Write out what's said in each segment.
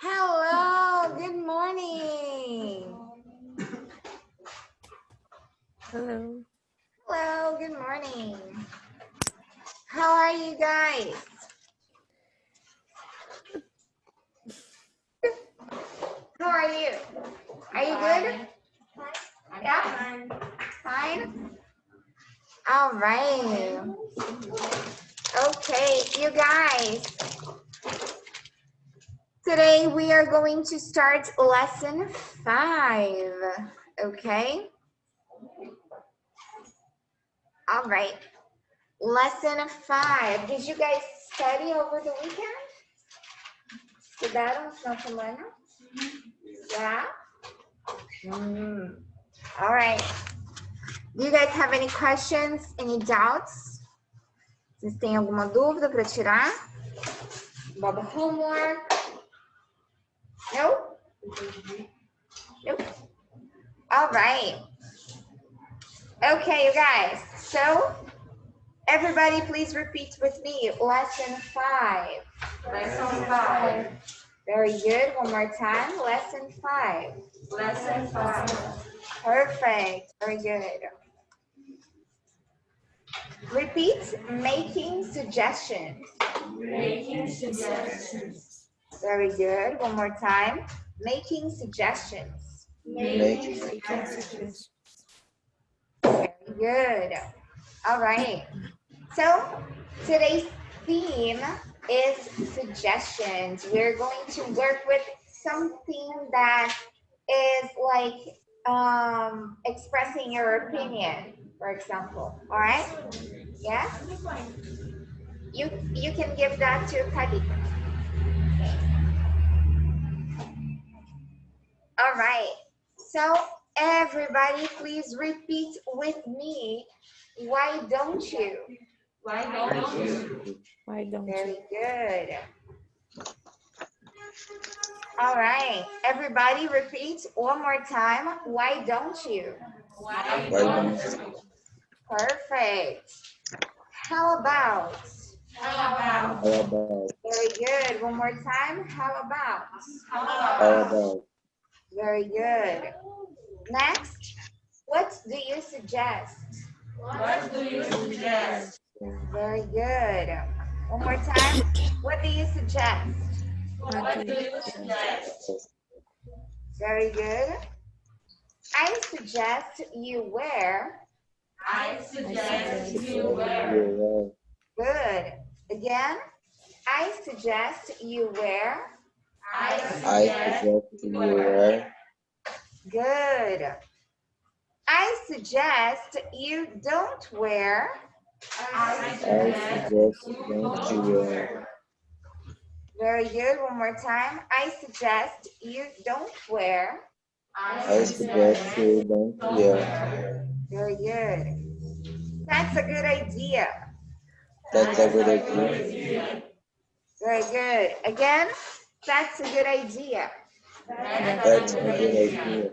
Hello, good morning. Hello. Hello, good morning. How are you guys? How are you? Are you good? Yeah? Fine? All right. Okay, you guys. Today we are going to start lesson 5. Okay? All right. Lesson 5. Did you guys study over the weekend? Estudaram no final de semana? Yeah? All right. Do you guys have any questions, any doubts? Vocês têm alguma dúvida para tirar? About the homework? No? Nope. All right. Okay, you guys. So, everybody please repeat with me. Lesson 5. Lesson 5. Very good. One more time. Lesson 5. Lesson 5. Perfect. Very good. Repeat making suggestions. Making suggestions. Very good. One more time. Making suggestions. Making suggestions. Very good. All right. So today's theme is suggestions. We're going to work with something that is like expressing your opinion, for example. All right? Yeah? You can give that to Patty. Okay. All right. So everybody, please repeat with me. Why don't you? Why don't you? Why don't Very you? good. All right. Everybody repeat one more time. Why don't you? Why don't you? Perfect. How about? How about? Very good. One more time. How about? How about? Very good. Next, what do you suggest? What do you suggest? Very good. One more time. What do you suggest? What do you suggest? Very good. I suggest you wear. I suggest you wear. Good. Again, I suggest you wear. I suggest you wear. Good. I suggest you don't wear. I suggest you don't wear. Very good. One more time. I suggest you don't wear. I suggest you don't wear. Very good. That's a good idea. That's a good idea. Very good. Again, that's a good idea. That's a good idea.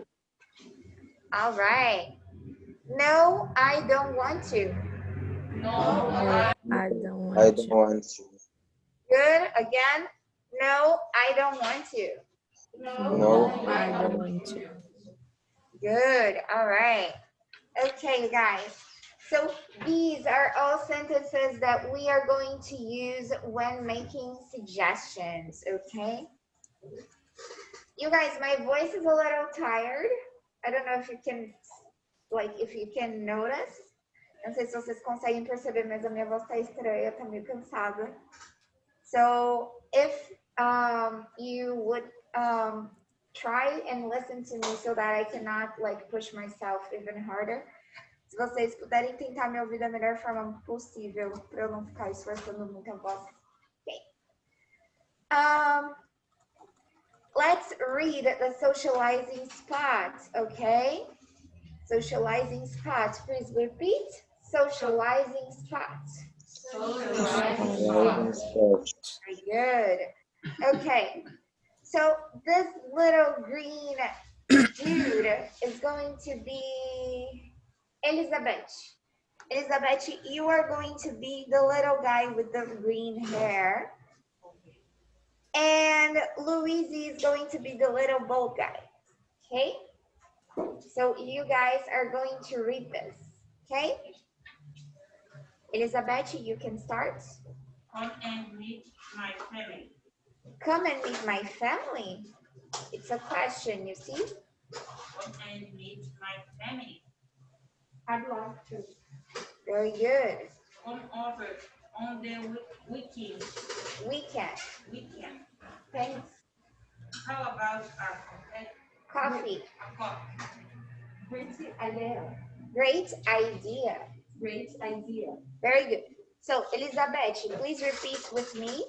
All right. No, I don't want to. No, I don't I want don't to. want to. Good. Again, no, I don't want to. No, I don't want to. Good. All right. Okay, you guys. So these are all sentences that we are going to use when making suggestions, okay? You guys, my voice is a little tired. I don't know if you can, if you can notice. Não sei se vocês conseguem perceber, mas a minha voz tá estranha, tá meio cansada. So if you would try and listen to me so that I cannot push myself even harder. Se vocês puderem tentar me ouvir da melhor forma possível, para eu não ficar esforçando muito a voz. Okay. Let's read the socializing spot, okay? Socializing spot. Please repeat. Socializing spot. Socializing spot. Very good. Okay. So this little green dude is going to be Elizabeth. Elizabeth, you are going to be the little guy with the green hair. And And Luigi is going to be the little bold guy. Okay? So you guys are going to read this. Okay? Elizabeth, you can start. Come and meet my family. Come and meet my family. It's a question, you see? Come and meet my family. I'd love to. Very good. Come over on the weekend. Weekend. Thanks. How about Coffee. a coffee? Great idea. Great idea. Great idea. Very good. So, Elizabeth, please repeat with me.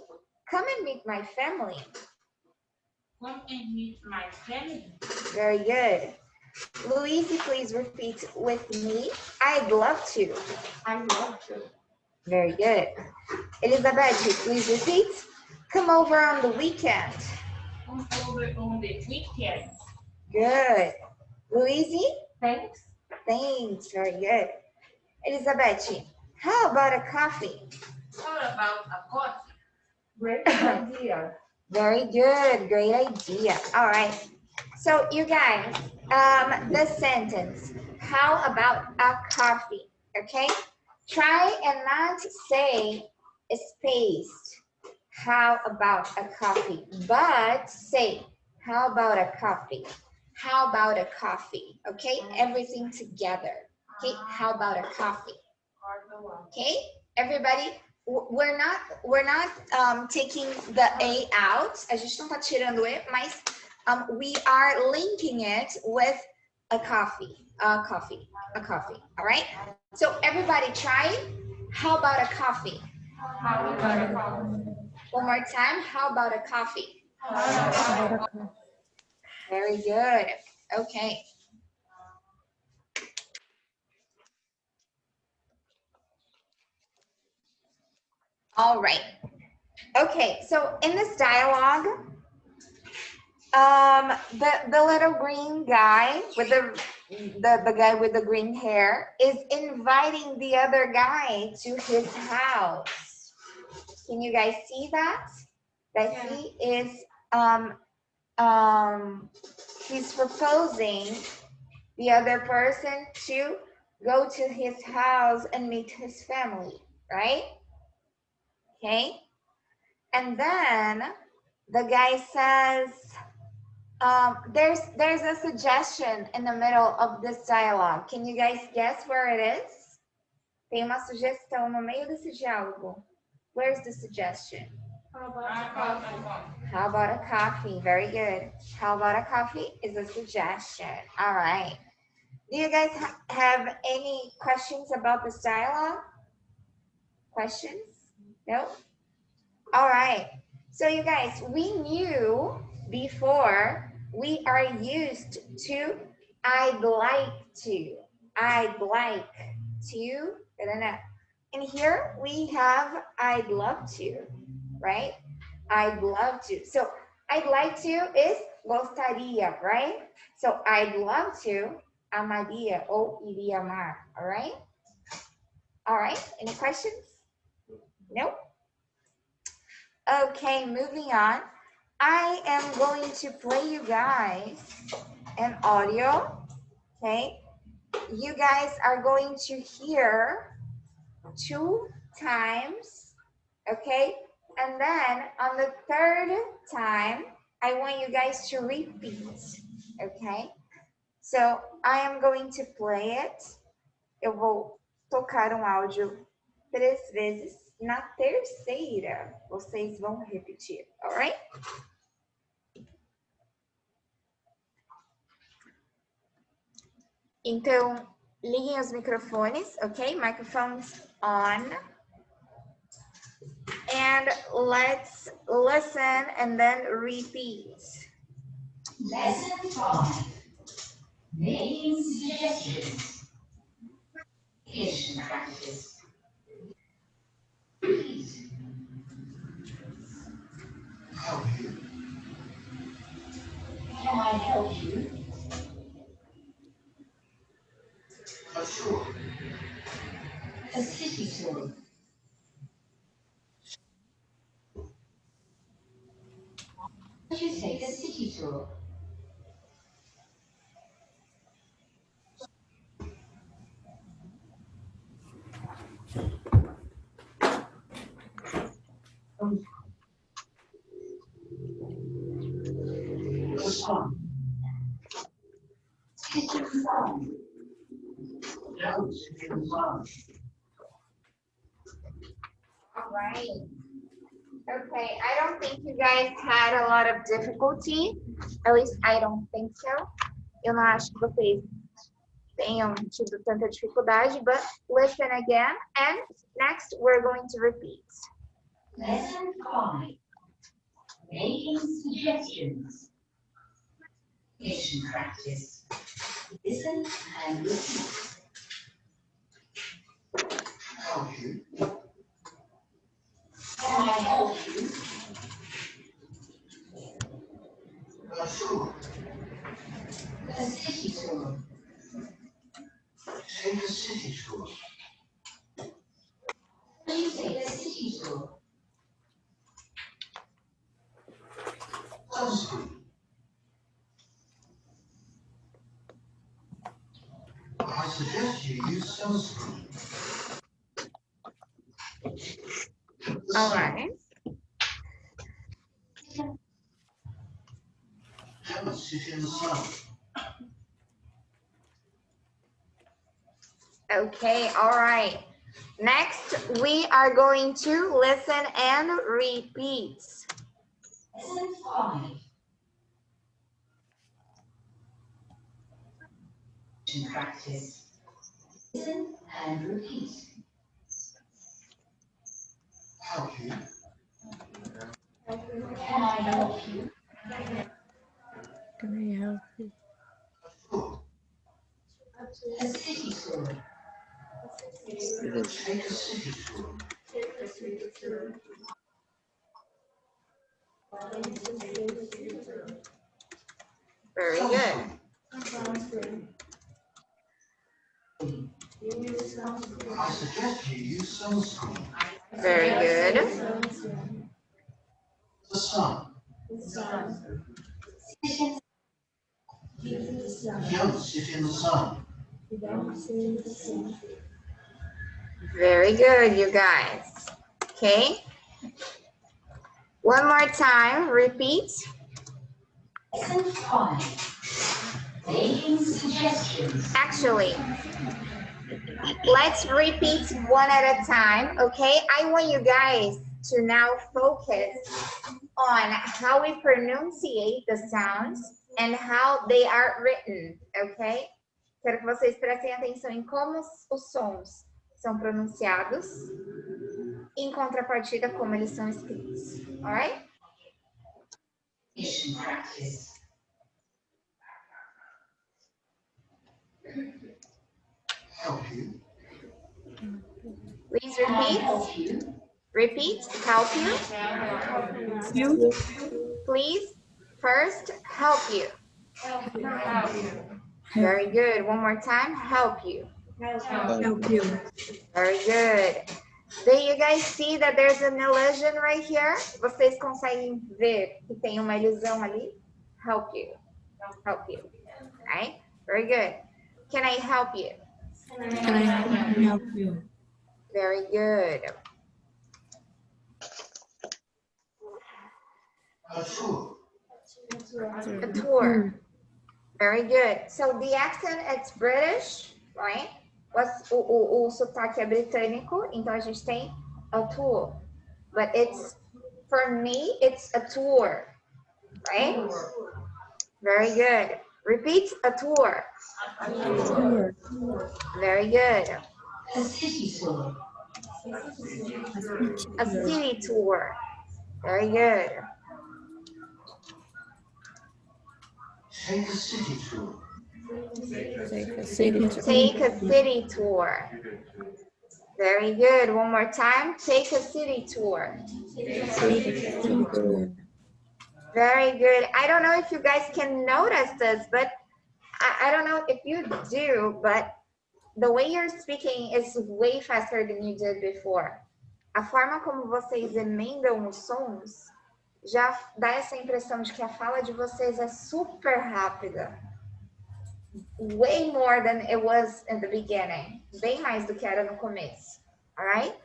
Come and meet my family. Come and meet my family. Very good. Louise, please repeat with me. I'd love to. I'd love to. Very good. Elizabeth, please repeat. Come over on the weekend. Come over on the weekend. Good. Louise? Thanks. Thanks. Very good. Elizabeth, how about a coffee? How about a coffee? Great idea. Very good. Great idea. All right. So you guys, the sentence, how about a coffee? Okay. Try and not say spaced. How about a coffee? But say, how about a coffee? How about a coffee? Okay. Everything together. Okay. How about a coffee? Okay. Everybody. We're not taking the A out. A gente não tá tirando o E, mas we are linking it with a coffee, a coffee. All right. So everybody try. How about a coffee? How about a coffee? One more time. How about a coffee? How about a coffee? Very good. Okay. All right. Okay, so in this dialogue, the little green guy with the guy with the green hair is inviting the other guy to his house. Can you guys see that? That he is he's proposing the other person to go to his house and meet his family, right? Okay. And then the guy says, there's a suggestion in the middle of this dialogue. Can you guys guess where it is? Tem uma sugestão no meio desse diálogo. Where's the suggestion? How about a coffee? How about a coffee? Very good. How about a coffee is a suggestion. All right. Do you guys have any questions about this dialogue? Questions? No? All right. So you guys, we knew before we are used to I'd like to. I'd like to. And here we have I'd love to, right? I'd love to. So I'd like to is gostaria, right? So I'd love to, amaria ou iria amar, all right? All right, any questions? Nope. Okay, moving on. I am going to play you guys an audio, okay? You guys are going to hear 2 times, okay? And then on the 3rd time, I want you guys to repeat, okay? So I am going to play it. Eu vou tocar áudio 3 vezes. Na terceira, vocês vão repetir, alright? Então, liguem os microfones, ok? Microphones on. And let's listen and then repeat. Lesson 5. Making suggestions. Communication practice. Please. Help you. Can I help you? Sure. A city tour. To take a city tour. The sun. It's the sun. No, it's the sun. All right. Okay, I don't think you guys had a lot of difficulty. At least I don't think so. Eu não acho que vocês tenham tido tanta dificuldade, but listen again. And next, we're going to repeat. Lesson 5. Making suggestions. Mission practice. Listen and repeat. Help you. Can I help you? Sure. A city tour. Take a city tour. Please take a city tour. Sunscreen. I suggest you use sunscreen. All right. Don't sit in the sun. Okay, all right. Next, we are going to listen and repeat. Lesson 5. Mission practice. Listen and repeat. Help you. Can I help you? Can I help you? Sure. A city tour. Take a city tour. Very good. I suggest you use sunscreen. Very good. The sun. Don't sit in the sun. Very good, you guys. Okay. One more time, repeat. Lesson 5. Making suggestions. Actually, let's repeat one at a time, okay? I want you guys to now focus on how we pronunciate the sounds and how they are written, okay? Quero que vocês prestem atenção em como os sons são pronunciados, em contrapartida como eles são escritos, alright? Mission practice. Help you. Please Can I repeat. help you? Repeat, help you. Please, first, help you. Very good. One more time, help you. Help you. Very good. Do you guys see that there's an illusion right here? Vocês conseguem ver que tem uma ilusão ali? Help you. Help you. Right? Very good. Can I help you? Can I help you? Very good. Sure. A tour. Very good. So the accent, it's British, right? O sotaque é britânico, então a gente tem a tour. But it's, for me, it's a tour, right? Very good. Repeat, a tour. Tour. Very good. A city tour. A city tour. Very good. Take a city tour. Take a city tour. Take a city tour. Very good. One more time. Take a city tour. City tour. Very good. I don't know if you guys can notice this, but I don't know if you do, but the way you're speaking is way faster than you did before. A forma como vocês emendam os sons já dá essa impressão de que a fala de vocês é super rápida. Way more than it was in the beginning. Bem mais do que era no começo. Alright?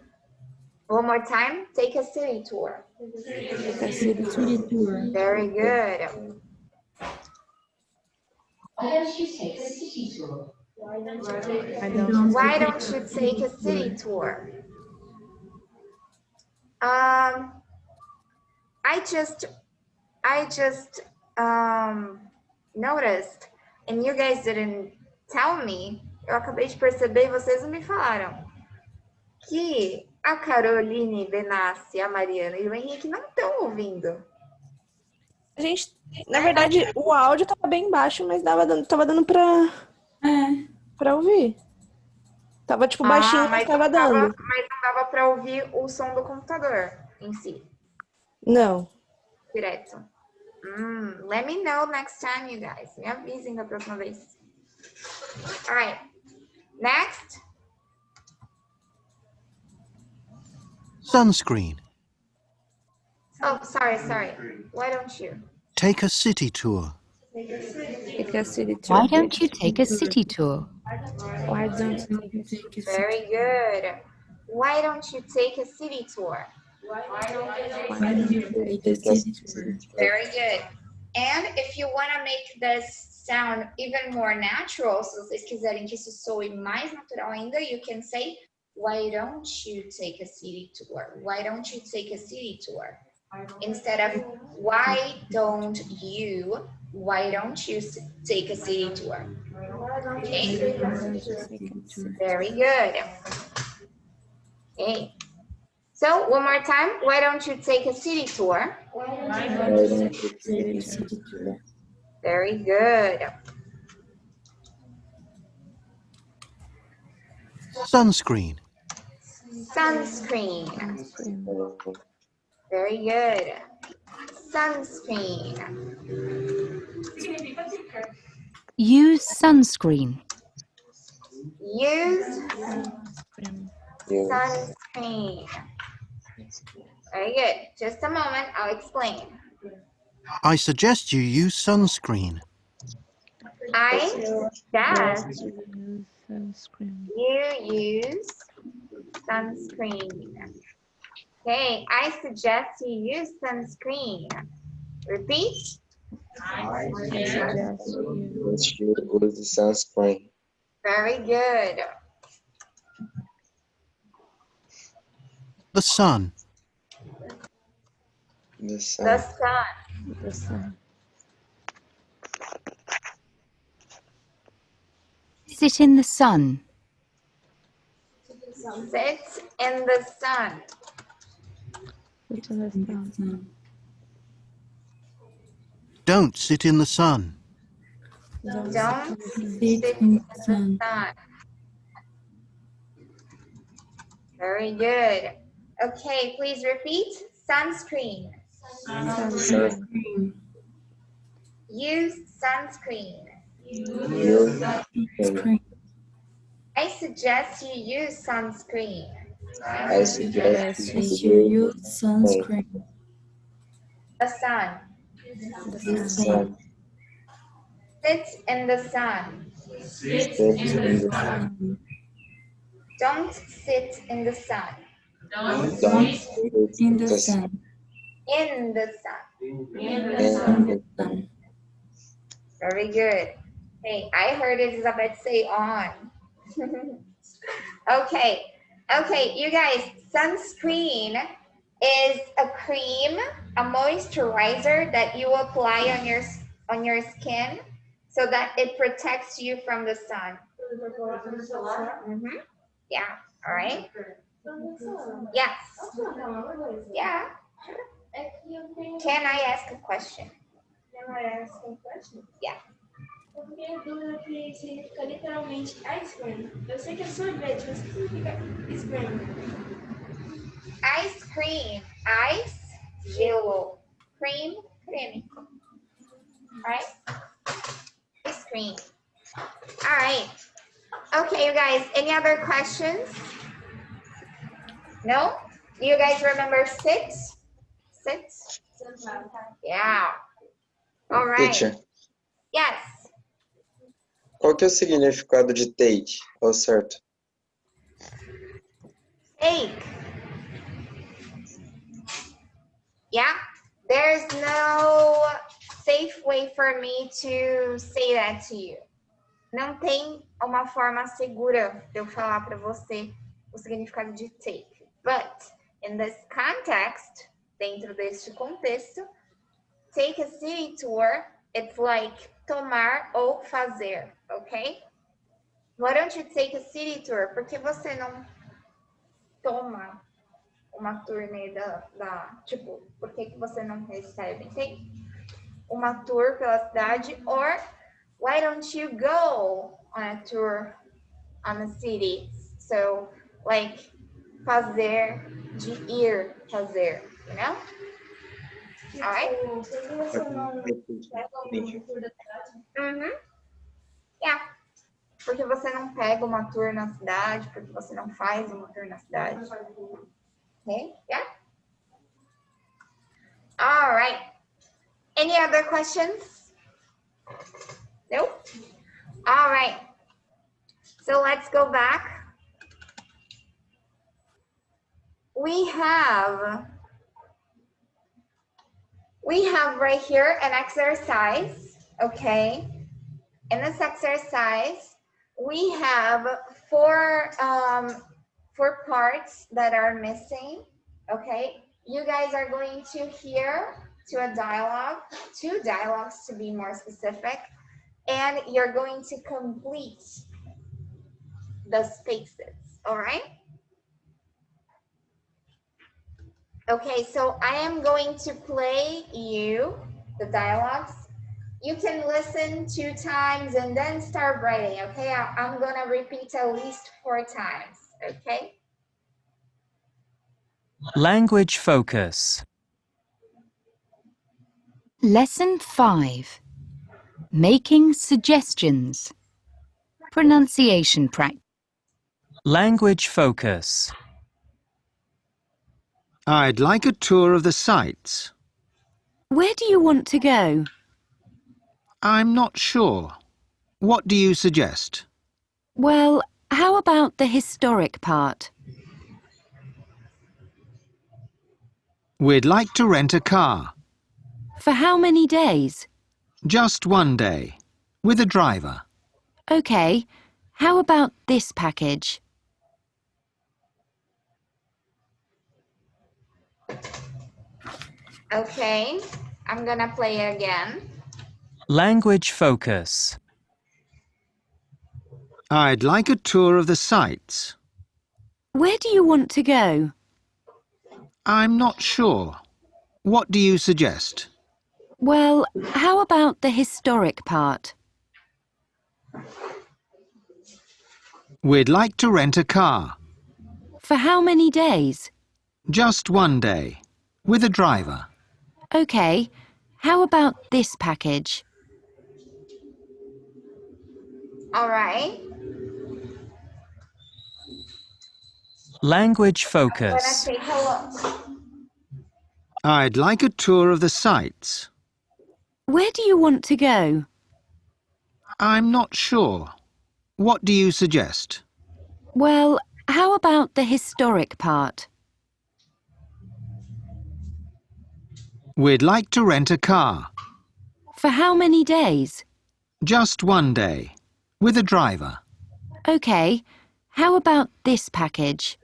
One more time. Take a city tour. Take a city tour. Very good. Why don't you take a city tour? Why don't you take a city tour? I just noticed, and you guys didn't tell me, eu acabei de perceber e vocês não me falaram, que a Caroline, Benassi, a Mariana e o Henrique não estão ouvindo. A gente, na verdade, o áudio tava bem baixo, mas tava dando pra ouvir. Tava tipo baixinho, mas tava dando. Mas não dava pra ouvir o som do computador em si. Não. Direto. Let me know next time, you guys. Me avisem da próxima vez. All right. Next. Sunscreen. Oh, sorry. Why don't you? Take a city tour. Take a city tour. Why don't you take a city tour? Why don't you take a city tour? Very good. Why don't you take a city tour? Why don't you take a city tour? Very good. And if you want to make this sound even more natural, se vocês quiserem que isso soe mais natural ainda, you can say, why don't you take a city tour? Why don't you take a city tour? Instead of, why don't you take a city tour? Okay. Very good. Okay. So one more time, why don't you take a city tour? Very good. Sunscreen. Sunscreen. Very good. Sunscreen. Use sunscreen. Use sunscreen. Very good. Just a moment, I'll explain. I suggest you use sunscreen. I suggest Sunscreen. you use sunscreen. Okay, I suggest you use sunscreen. Repeat. I suggest you use sunscreen. Very good. The sun. The sun. The sun. The sun. Sit in the sun. Sit in the sun. Sit in the sun. Don't sit in the sun. Don't sit in the sun. Very good. Okay, please repeat. Sunscreen. Sunscreen. Use sunscreen. Use sunscreen. I suggest you use sunscreen. I suggest You use sunscreen. The sun. The sun. Sit in the sun. Sit in the sun. Don't sit in the sun. Don't sit In the sun. In the sun. in the sun. Very good. Hey, I heard Elizabeth say on. Okay, you guys, sunscreen is a cream, a moisturizer that you apply on your skin so that it protects you from the sun. Yeah, all right. Yes. Yeah. Can I ask a question? Yeah. Eu fiquei em dúvida que significa literalmente ice cream. Eu sei que é sorvete, mas o que significa ice cream? Ice cream. Ice, gelo. Cream, creme. Alright? Ice cream. Alright. Okay, you guys, any other questions? No? Do you guys remember sit? Sit? Yeah. All right. Teacher, Yes. qual que é o significado de take, ao certo? Take. Yeah. There's no safe way for me to say that to you. Não tem uma forma segura de eu falar para você o significado de take. But in this context, dentro deste contexto, take a city tour, it's like tomar ou fazer, ok? Why don't you take a city tour? Por que você não toma uma turnê tipo, por que você não recebe? Take uma tour pela cidade, or why don't you go on a tour on the city? So, like, fazer, de ir, fazer, you know? All right? Yeah. Porque você não pega uma tour na cidade, porque você não faz uma tour na cidade. Okay? Yeah? All right. Any other questions? Nope. All right. So let's go back. We have right here an exercise, okay? In this exercise, we have four parts that are missing, okay? You guys are going to hear to a dialogue, 2 dialogues to be more specific, and you're going to complete the spaces, all right? Okay, so I am going to play you the dialogues. You can listen 2 times and then start writing, okay? I'm gonna repeat at least 4 times, okay? Language focus. Lesson 5. Making suggestions. Pronunciation practice. Language focus. I'd like a tour of the sights. Where do you want to go? I'm not sure. What do you suggest? Well, how about the historic part? We'd like to rent a car. For how many days? Just 1 day. With a driver. Okay, how about this package? Okay, I'm gonna play it again. Language focus. I'd like a tour of the sights. Where do you want to go? I'm not sure. What do you suggest? Well, how about the historic part? We'd like to rent a car. For how many days? Just 1 day. With a driver. Okay, how about this package? All right. Language I'm gonna focus. take a look. I'd like a tour of the sights. Where do you want to go? I'm not sure. What do you suggest? Well, how about the historic part? We'd like to rent a car. For how many days? Just 1 day. With a driver. Okay, how about this package?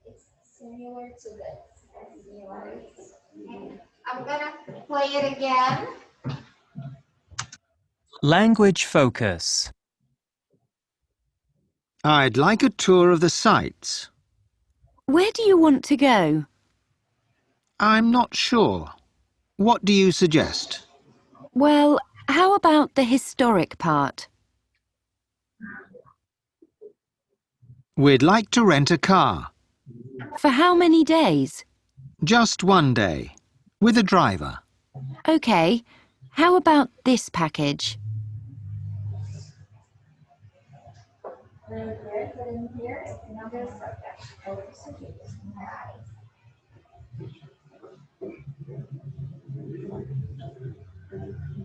It's similar to this. I'm gonna play it again. Language focus. I'd like a tour of the sights. Where do you want to go? I'm not sure. What do you suggest? Well, how about the historic part? We'd like to rent a car. For how many days? Just one day. With a driver. Okay, how about this package? Very good. Put in here is another subject.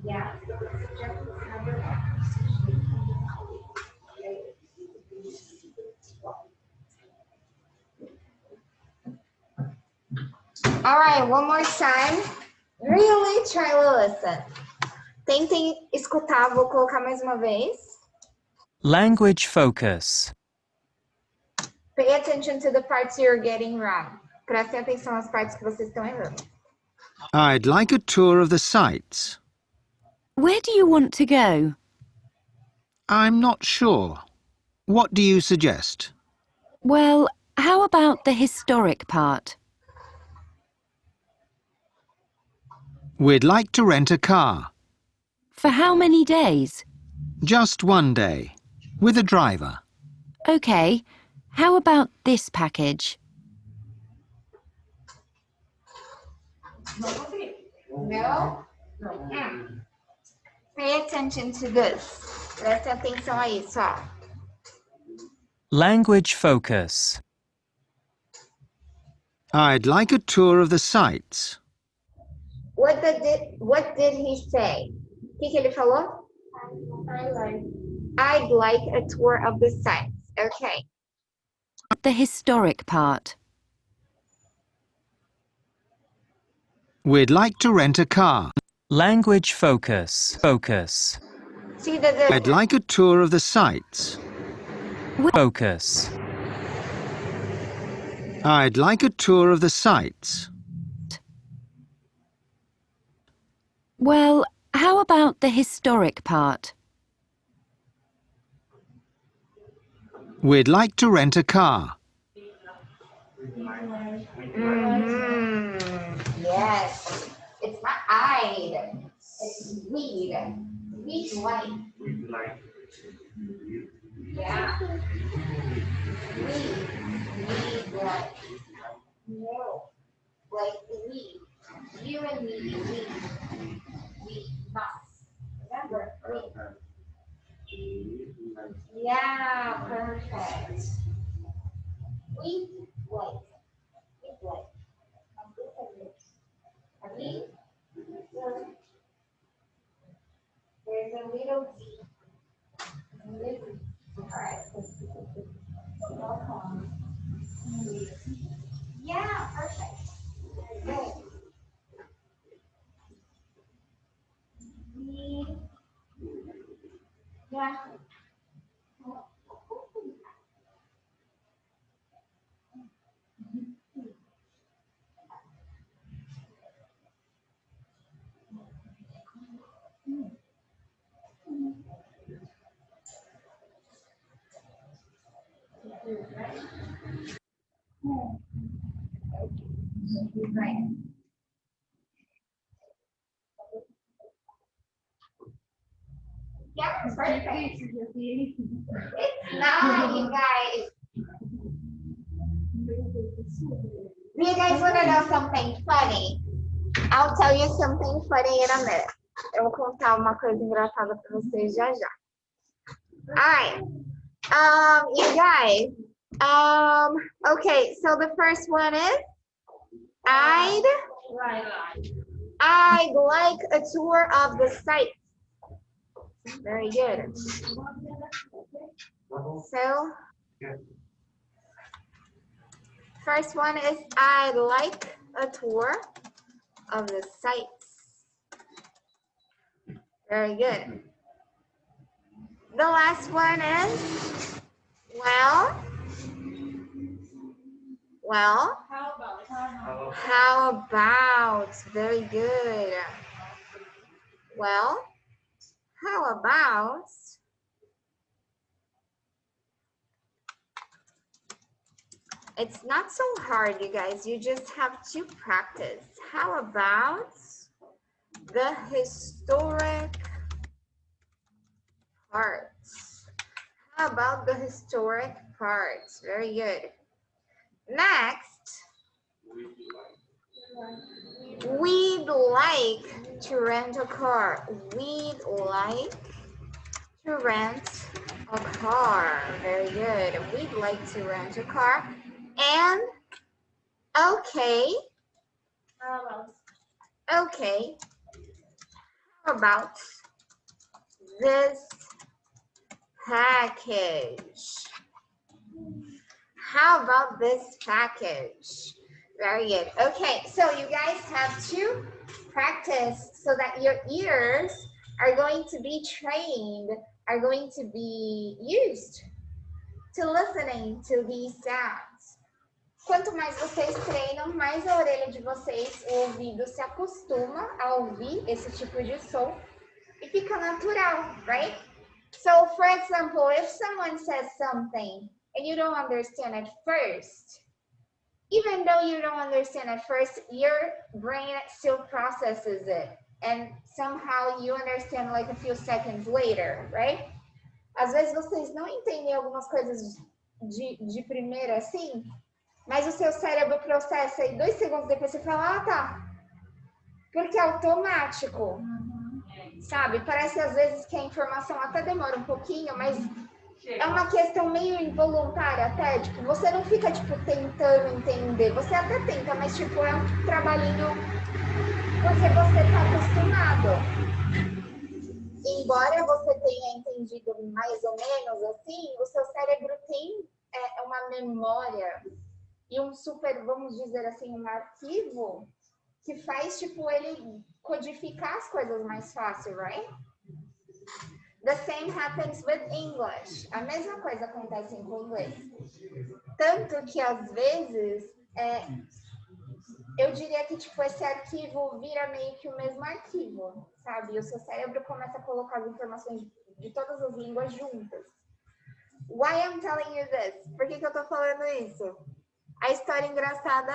Yeah. All right, one more time. Really try to listen. Tentem escutar, vou colocar mais uma vez. Language focus. Pay attention to the parts you're getting wrong. Prestem atenção às partes que vocês estão errando. I'd like a tour of the sights. Where do you want to go? I'm not sure. What do you suggest? Well, how about the historic part? We'd like to rent a car. For how many days? Just one day. With a driver. Okay, how about this package? No? Pay attention to this. Presta atenção a isso, ó. Language focus. I'd like a tour of the sights. What did he say? O que ele falou? I'd like a tour of the sights. Okay. The historic part. We'd like to rent a car. Language focus. Focus. See the I'd like a tour of the sights. Focus. I'd like a tour of the sights. Well, how about the historic part? We'd like to rent a car. Yes. It's not I'd. It's we'd. We'd like. We'd like. Yeah. We like. No. Like we. You and me. We must. Remember, we. Yeah, perfect. We like. We like. Ready? There's a little D. All right. Yeah, perfect. Very good. Yeah. Right. Yeah, perfect. It's not, you guys. Do you guys want to know something funny? I'll tell you something funny in a minute. Eu vou contar uma coisa engraçada para vocês já já. Alright. You guys. Okay, so the first one is I'd like a tour of the site. Very good. So, first one is I'd like a tour of the sites. Very good. The last one is, well, how about, very good. Well, how about, It's not so hard, you guys. You just have to practice. How about the historic parts? How about the historic parts? Very good. Next, we'd like to rent a car. We'd like to rent a car. Very good. We'd like to rent a car. And okay. Okay. How about this package? How about this package? Very good. Okay, so you guys have to practice so that your ears are going to be trained, are going to be used to listening to these sounds. Quanto mais vocês treinam, mais a orelha de vocês, o ouvido se acostuma a ouvir esse tipo de som e fica natural, right? So, for example, if someone says something and you don't understand at first, even though you don't understand at first, your brain still processes it. And somehow you understand like a few seconds later, right? Às vezes vocês não entendem algumas coisas de primeira assim, mas o seu cérebro processa e 2 segundos depois você fala, ah, tá. Porque é automático. Sabe? Parece às vezes que a informação até demora um pouquinho, mas é uma questão meio involuntária até, tipo, você não fica, tipo, tentando entender, você até tenta, mas, tipo, é um trabalhinho porque você tá acostumado. Embora você tenha entendido mais ou menos assim, o seu cérebro tem uma memória e um super, vamos dizer assim, um arquivo que faz, tipo, ele codificar as coisas mais fácil, right? The same happens with English. A mesma coisa acontece com o inglês. Tanto que, às vezes, eu diria que, tipo, esse arquivo vira meio que o mesmo arquivo, sabe? E o seu cérebro começa a colocar as informações de todas as línguas juntas. Why I'm telling you this? Por que eu tô falando isso? A história engraçada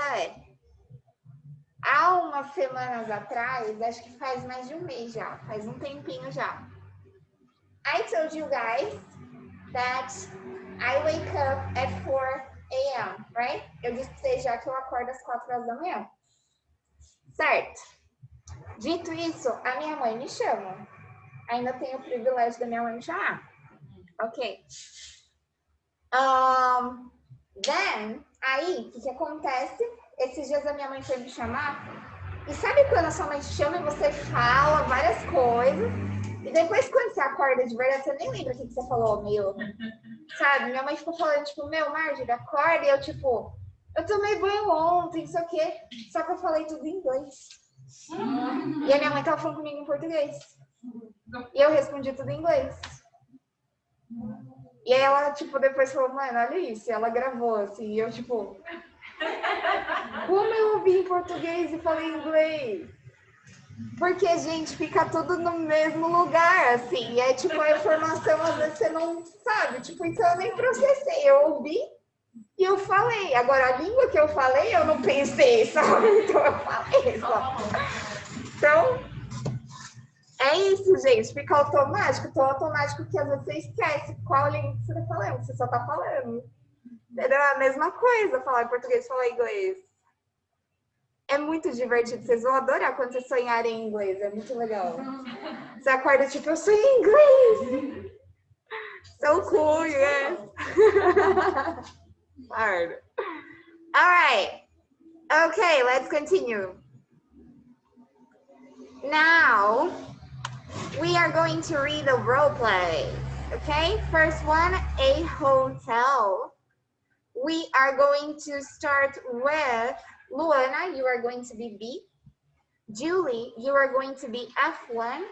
há umas semanas atrás, acho que faz mais de um mês já, faz um tempinho já, I told you guys that I wake up at 4 a.m., right? Eu disse pra vocês já que eu acordo às 4 horas da manhã. Certo. Dito isso, a minha mãe me chama. Ainda tenho o privilégio da minha mãe me chamar. Ok. Then, aí, o que acontece? Esses dias a minha mãe foi me chamar. E sabe quando a sua mãe te chama e você fala várias coisas? E depois, quando você acorda de verdade, você nem lembra o que você falou, meio... Sabe? Minha mãe ficou falando, tipo, meu, Marjorie, acorda. E eu, tipo, eu tomei banho ontem, isso aqui. Só que eu falei tudo em inglês. E a minha mãe tava falando comigo em português. E eu respondi tudo em inglês. E aí ela, tipo, depois falou, mano, olha isso. E ela gravou, assim, e eu, tipo... Como eu ouvi em português e falei em inglês? Porque, gente, fica tudo no mesmo lugar, assim. E é tipo, a informação, às vezes, você não sabe. Tipo, então eu nem processei. Eu ouvi e eu falei. Agora, a língua que eu falei, eu não pensei, sabe? Então eu falei só. Então, é isso, gente. Fica automático. Tão automático que, às vezes, você esquece qual língua que você tá falando. Você só tá falando. Entendeu? É a mesma coisa, falar em português e falar em inglês. É muito divertido, vocês vão adorar quando vocês sonharem em inglês, é muito legal. Você acorda tipo, eu sonhei em inglês! So cool, yes! Hard. Alright, okay, let's continue. Now, we are going to read the role play, okay? First one, a hotel. We are going to start with Luana, you are going to be B. Julie, you are going to be F1.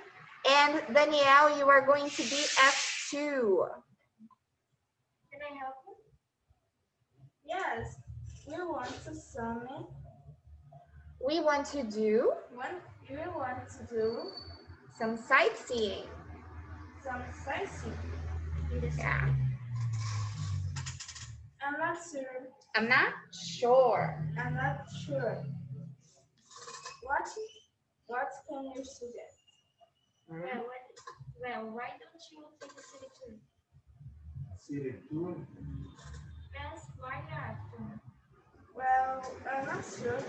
And Danielle, you are going to be F2. Can I help you? Yes, we want to summit. We want to do some sightseeing. Some sightseeing. Yeah. I'm not sure. I'm not sure. I'm not sure. What can you suggest? Well, why don't you take a city tour? City tour? Yes, why not? Well, I'm not sure.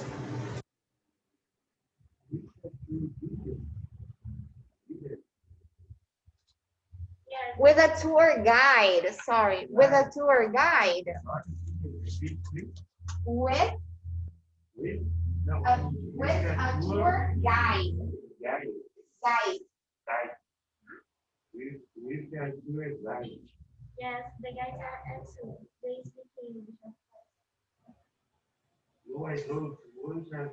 Yes. With a tour guide. Sorry, with a tour guide. With No. a tour guide. Guide. Guide. Guide. With a tour guide. Yes, the guys are excellent. They speak English. No, I don't want a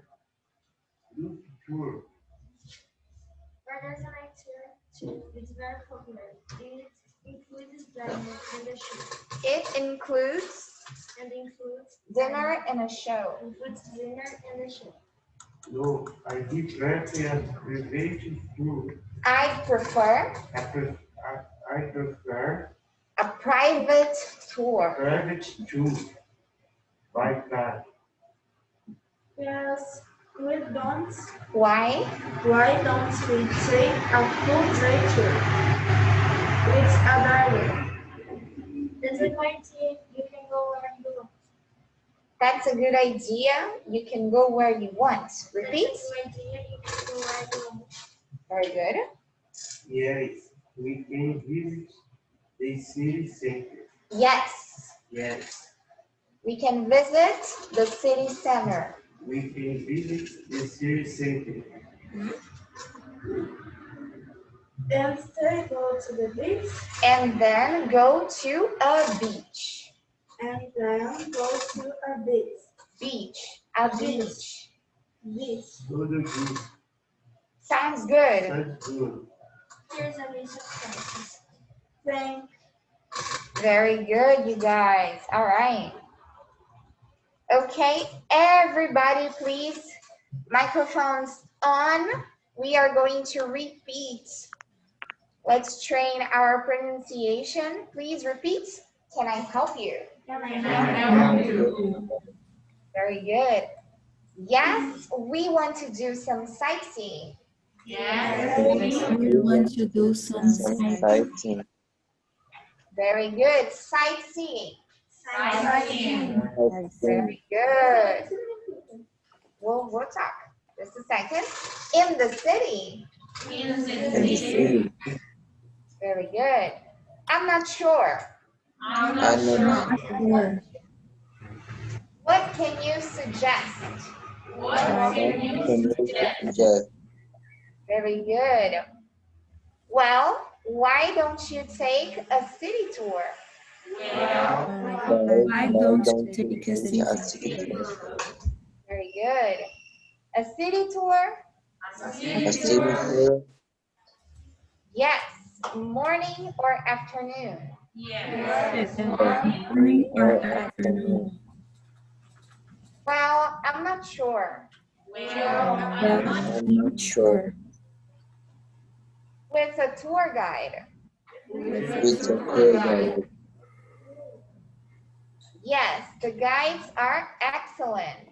group tour. But there's an tour too. It's very popular. It includes dinner and a show. It includes dinner and a show. Includes dinner and a show. No, I prefer a private tour. I prefer I prefer a private tour. private tour by car. Yes, we don't. Why? Why don't we take a full day tour? It's a driver. That's a great idea. You can go where you want. That's a good idea. You can go where you want. Repeat. That's a good idea. You can go where you want. Very good. Yes, we can visit the city center. Yes. Yes, We can visit the city center. we can visit the city center. And then go to the beach. And then go to a beach. And then go to a beach. Beach. A beach. Beach. Go to the Sounds good. Sounds good. Here's a list of places. Thank. Very good, you guys. All right. Okay, everybody, please. Microphones on. We are going to repeat. Let's train our pronunciation. Please repeat. Can I help you? Very good. Yes, we want to do some sightseeing. We want to do some Sightseeing. Very good. Sightseeing. Very good. We'll talk. Just a second. In the city. In the city. Very good. I'm not sure. I'm not sure. What can you suggest? suggest. Very good. Well, why don't you take a city tour? Why don't you take a city tour? Very good. A city tour? A city tour. Yes. Morning or afternoon? Morning or afternoon? Well, I'm not sure. I'm not sure. With a tour guide? With a tour guide. Yes, the guides are excellent.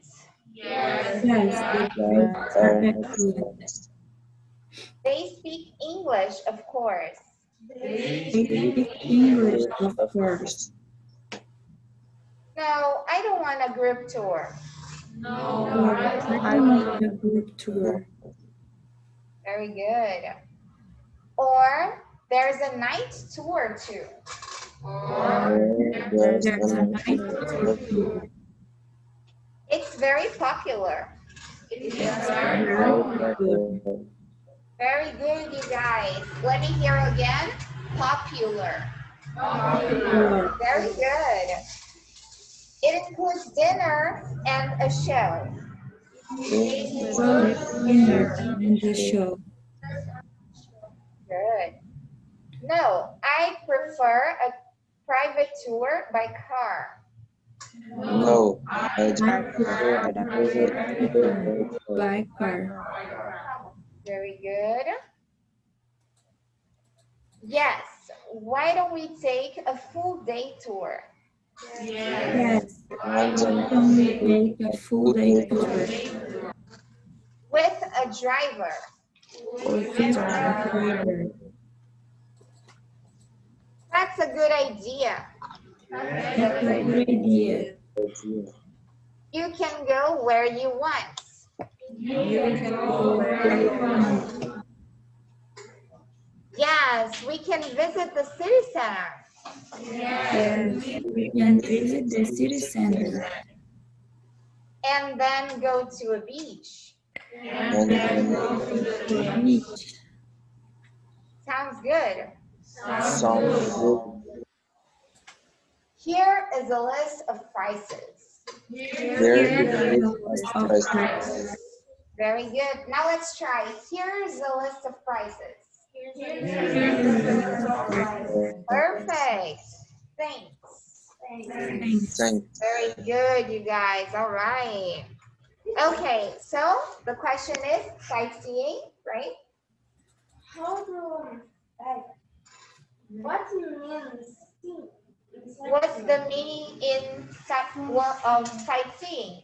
Yes, the guides are excellent. They speak English, of course. They speak English, of course. No, I don't want a group tour. I want a group tour. Very good. Or there's a night tour too. There's a night tour. It's very popular. It's very good. Very good, you guys. Let me hear again. Popular. Very good. It includes dinner and a show. Dinner and the show. Good. No, I prefer a private tour by car. No, I prefer a private tour by car. Very good. Yes, why don't we take a full day tour? Yes. And Can we take a full day tour With a driver. with a driver? That's a good idea. That's a good idea. You can go where you want. You can go where you want. Yes, we can visit the city center. Yes, we can visit the city center. And then go to a beach. And then go to the beach. Sounds good. sounds good. Here is a list of prices. There is a list of prices. Very good. Now let's try. Here's a list of prices. Perfect. Thanks. Thanks. Very good, you guys. All right. Okay, so the question is sightseeing, right? What means see? What's the meaning in of sightseeing?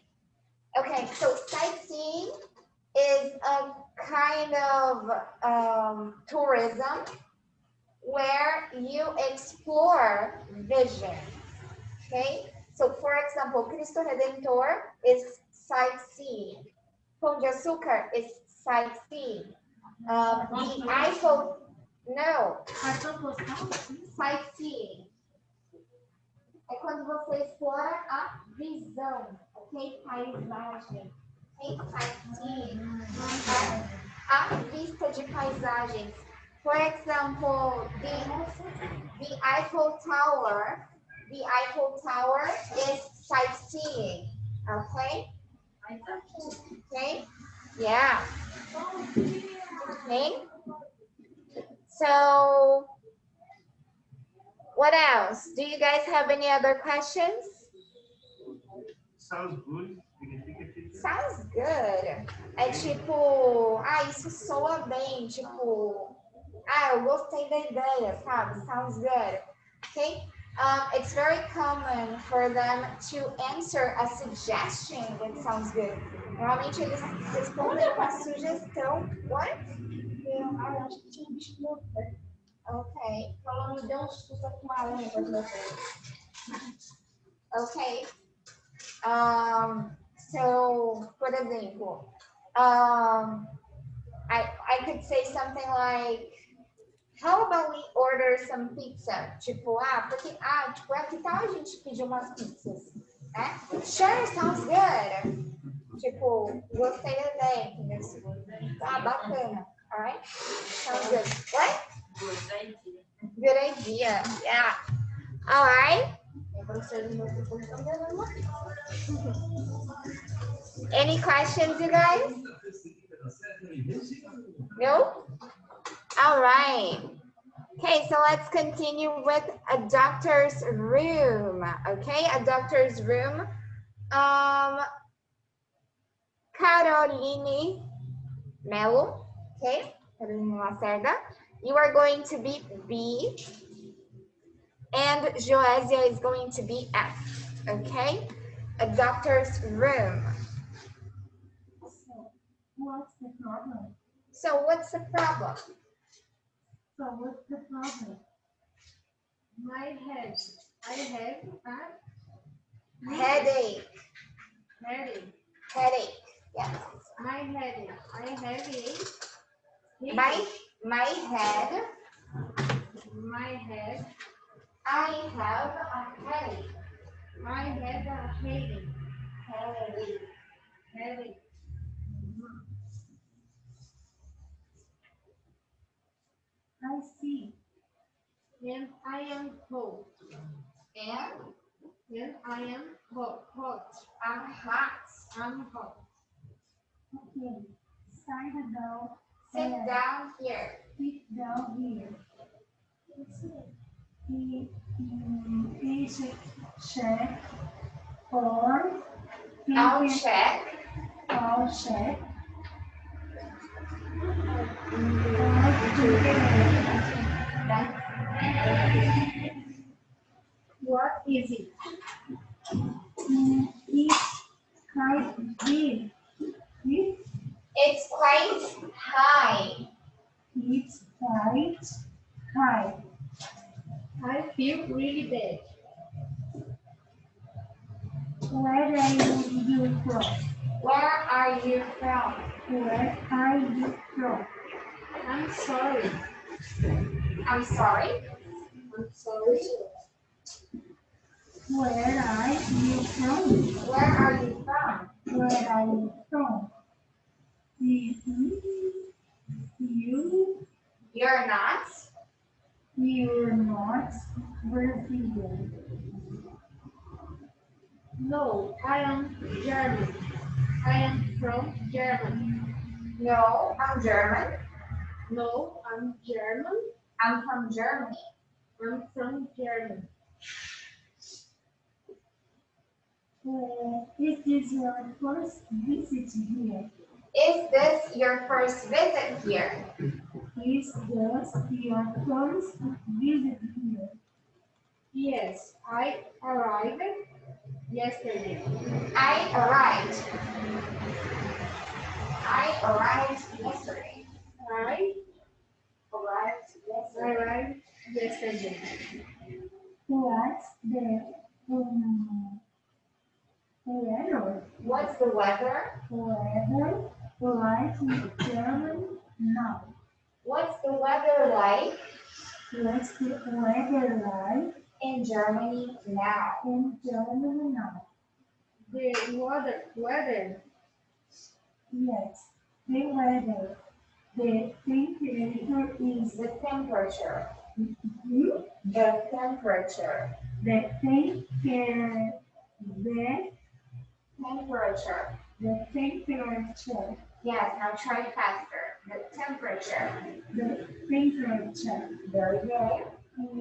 Okay, so sightseeing is a kind of tourism where you explore vision. Okay, so for example, Cristo Redentor is sightseeing. Pão de Açúcar is sightseeing. The Eiffel, no, sightseeing. É quando você explora a visão, ok? Paisagem. Okay? Sightseeing. A vista de paisagens. For example, the Eiffel Tower. The Eiffel Tower is sightseeing. Okay? Okay? Yeah. Okay? So, what else? Do you guys have any other questions? Sounds good. Significa que Sounds good. É tipo, isso soa bem, tipo, eu gostei da ideia, sabe? Sounds good. Okay? It's very common for them to answer a suggestion that sounds good. Normalmente eles respondem com a sugestão. What? Eu acho que tinha desculpa. Okay. Falando de desculpa com a língua. Okay. So, por exemplo, I could say something like, how about we order some pizza? Tipo, porque, tipo, que tal a gente pedir umas pizzas? Sure, sounds good. Tipo, gostei da ideia, entendeu? Bacana. Alright? Sounds good. What? Good idea. Yeah. Alright. Any questions, you guys? No? All right. Okay, so let's continue with a doctor's room. Okay, a doctor's room. Caroline Melo. Okay, Caroline Lacerda. You are going to be B. And Joesia is going to be F. Okay, a doctor's room. What's the problem? So what's the problem? My head. I have a Headache. Headache. Yes. My headache. I have a My head. My head. I have a headache. I have a headache. Headache. I see. And I am cold. And I am hot. I'm hot. I'm hot. Okay. Sit down here. Sit down here. Please check for. I'll check. What is it? feel really bad. Where are you from? Where are you from? Where are you from? I'm sorry. I'm sorry. I'm sorry. Where are you from? Where are you from? Where are you from? You're not. You're not Brazilian. No, I am German. I am from Germany. No, I'm German. No, I'm German. I'm from Germany. I'm from Germany. Is this your first visit here? Is this your first visit here? Is this your first visit here? Yes, I arrived yesterday. I arrived. I arrived yesterday. I Arrived yesterday. arrived yesterday. What's the weather? What's the weather? Weather like in Germany now. What's the weather like What's the weather like in Germany now? in Germany now? The weather. Yes, the weather. The temperature is The temperature. hmm? The temperature. the temperature. The Temperature. the temperature. Yes, now try faster. The temperature. The temperature Very good.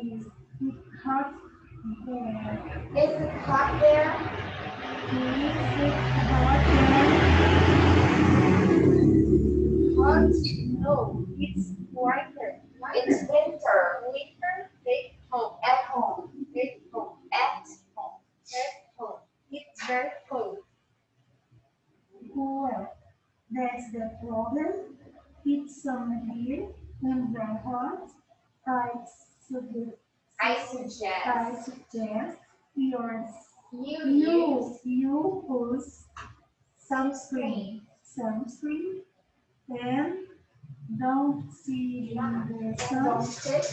is it hot there. Is it hot there? Is it hot there? Hot? No, it's winter. It's winter. Winter, stay home. At home. Stay home. At home. At home. It's very cold. Well, that's the problem. It's summer here and very hot. I suggest I suggest yours. you use You use sunscreen. Sunscreen and don't sit in the sun. don't sit.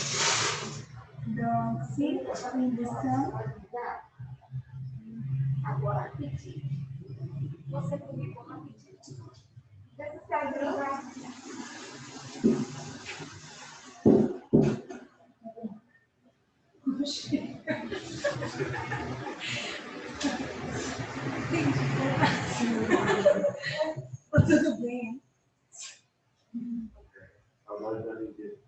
Don't sit in the sun. Agora, repetir. Você comigo rapidinho. Você sabe lembrar? Tudo bem. Agora já liguei.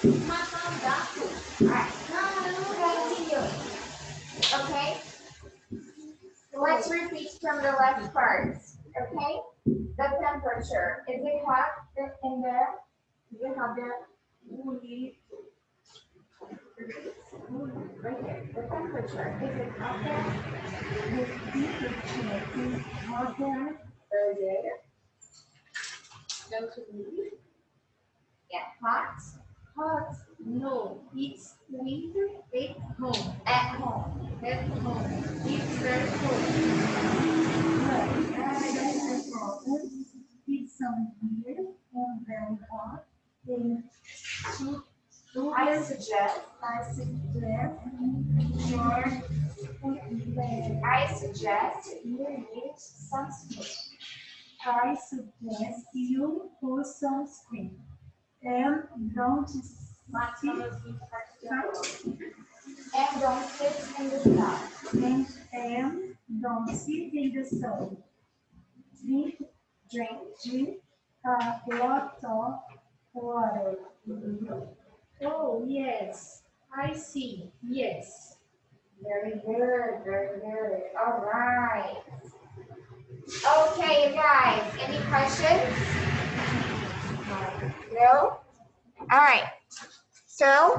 Alright, continue. Okay? Let's repeat from the last part. Okay? The temperature. Is it hot in there? Is it hot there? Right here. The temperature. Is it hot there? The temperature is hot there. Very good. Yeah, hot. Hot. No, it's winter at home. At home. At home. It's very cold. No, that's a problem. It's some weird and very hot. Then I suggest you use sunscreen. I suggest you put sunscreen. And don't sit in the sun. And don't sit in the sun. Drink a lot of water. Oh, yes. I see. Yes. Very good. Very good. All right. Okay, you guys. Any questions? No? All right. So,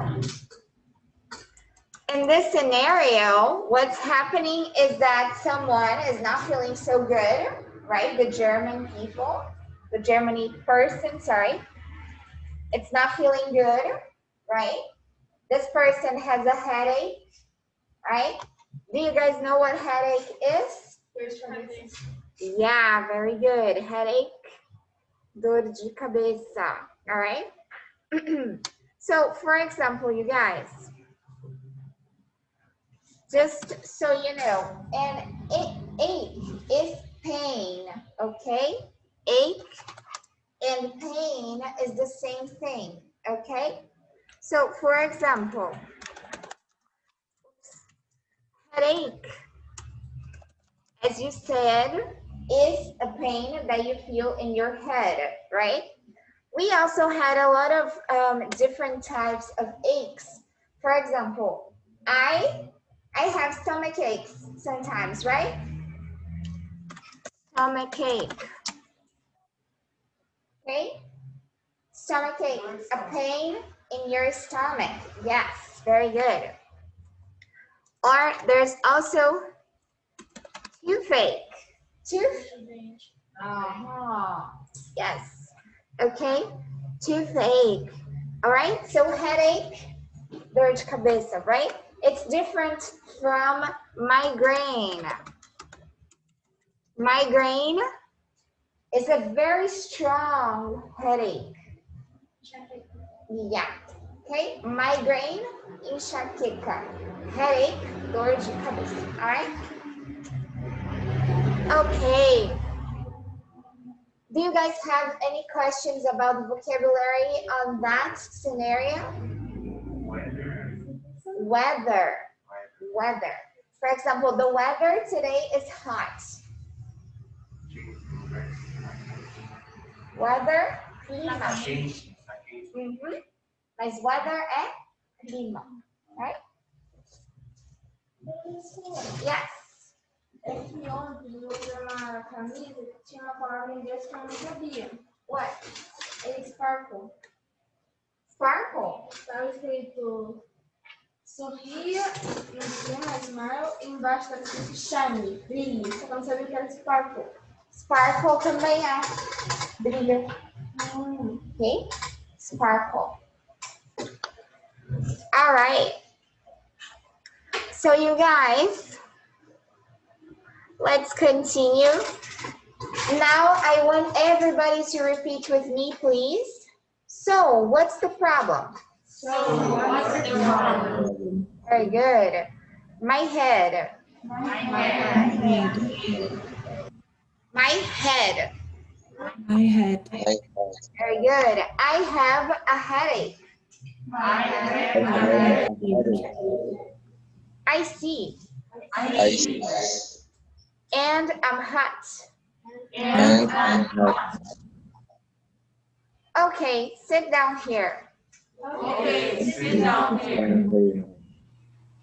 in this scenario, what's happening is that someone is not feeling so good, right? The German people, the Germany person, sorry. It's not feeling good, right? This person has a headache, right? Do you guys know what headache is? Yeah, very good. Headache, dor de cabeça, all right? So, for example, you guys, just so you know, and ache is pain, okay? Ache and pain is the same thing, okay? So, for example, headache, as you said, is a pain that you feel in your head, right? We also had a lot of different types of aches. For example, I have stomach aches sometimes, right? Stomach ache. Okay? Stomach ache, a pain in your stomach. Yes, very good. Or there's also toothache. Yes. Okay. Toothache. All right. So headache, dor de cabeça, right? It's different from migraine. Migraine is a very strong headache. Yeah. Okay. Migraine, enxaqueca. Headache, dor de cabeça. All right. Okay. Do you guys have any questions about the vocabulary on that scenario? Weather. Weather. For example, the weather today is hot. Weather, clima. Mas weather é clima, right? Yes. É que ontem eu vi uma camisa que tinha uma palavra em inglês que eu não sabia. What? É sparkle. Sparkle? Estava escrito sorria, em cima, smile, e embaixo estava escrito shiny, brilho. Só que eu não sabia o que era sparkle. Sparkle também é brilho. Okay? Sparkle. All right. So you guys, let's continue. Now I want everybody to repeat with me, please. So, what's the problem? Very good. My head. My head. My head. My head. Very good. I have a headache. I see. And I'm hot. Okay, sit down here. Okay, sit down here.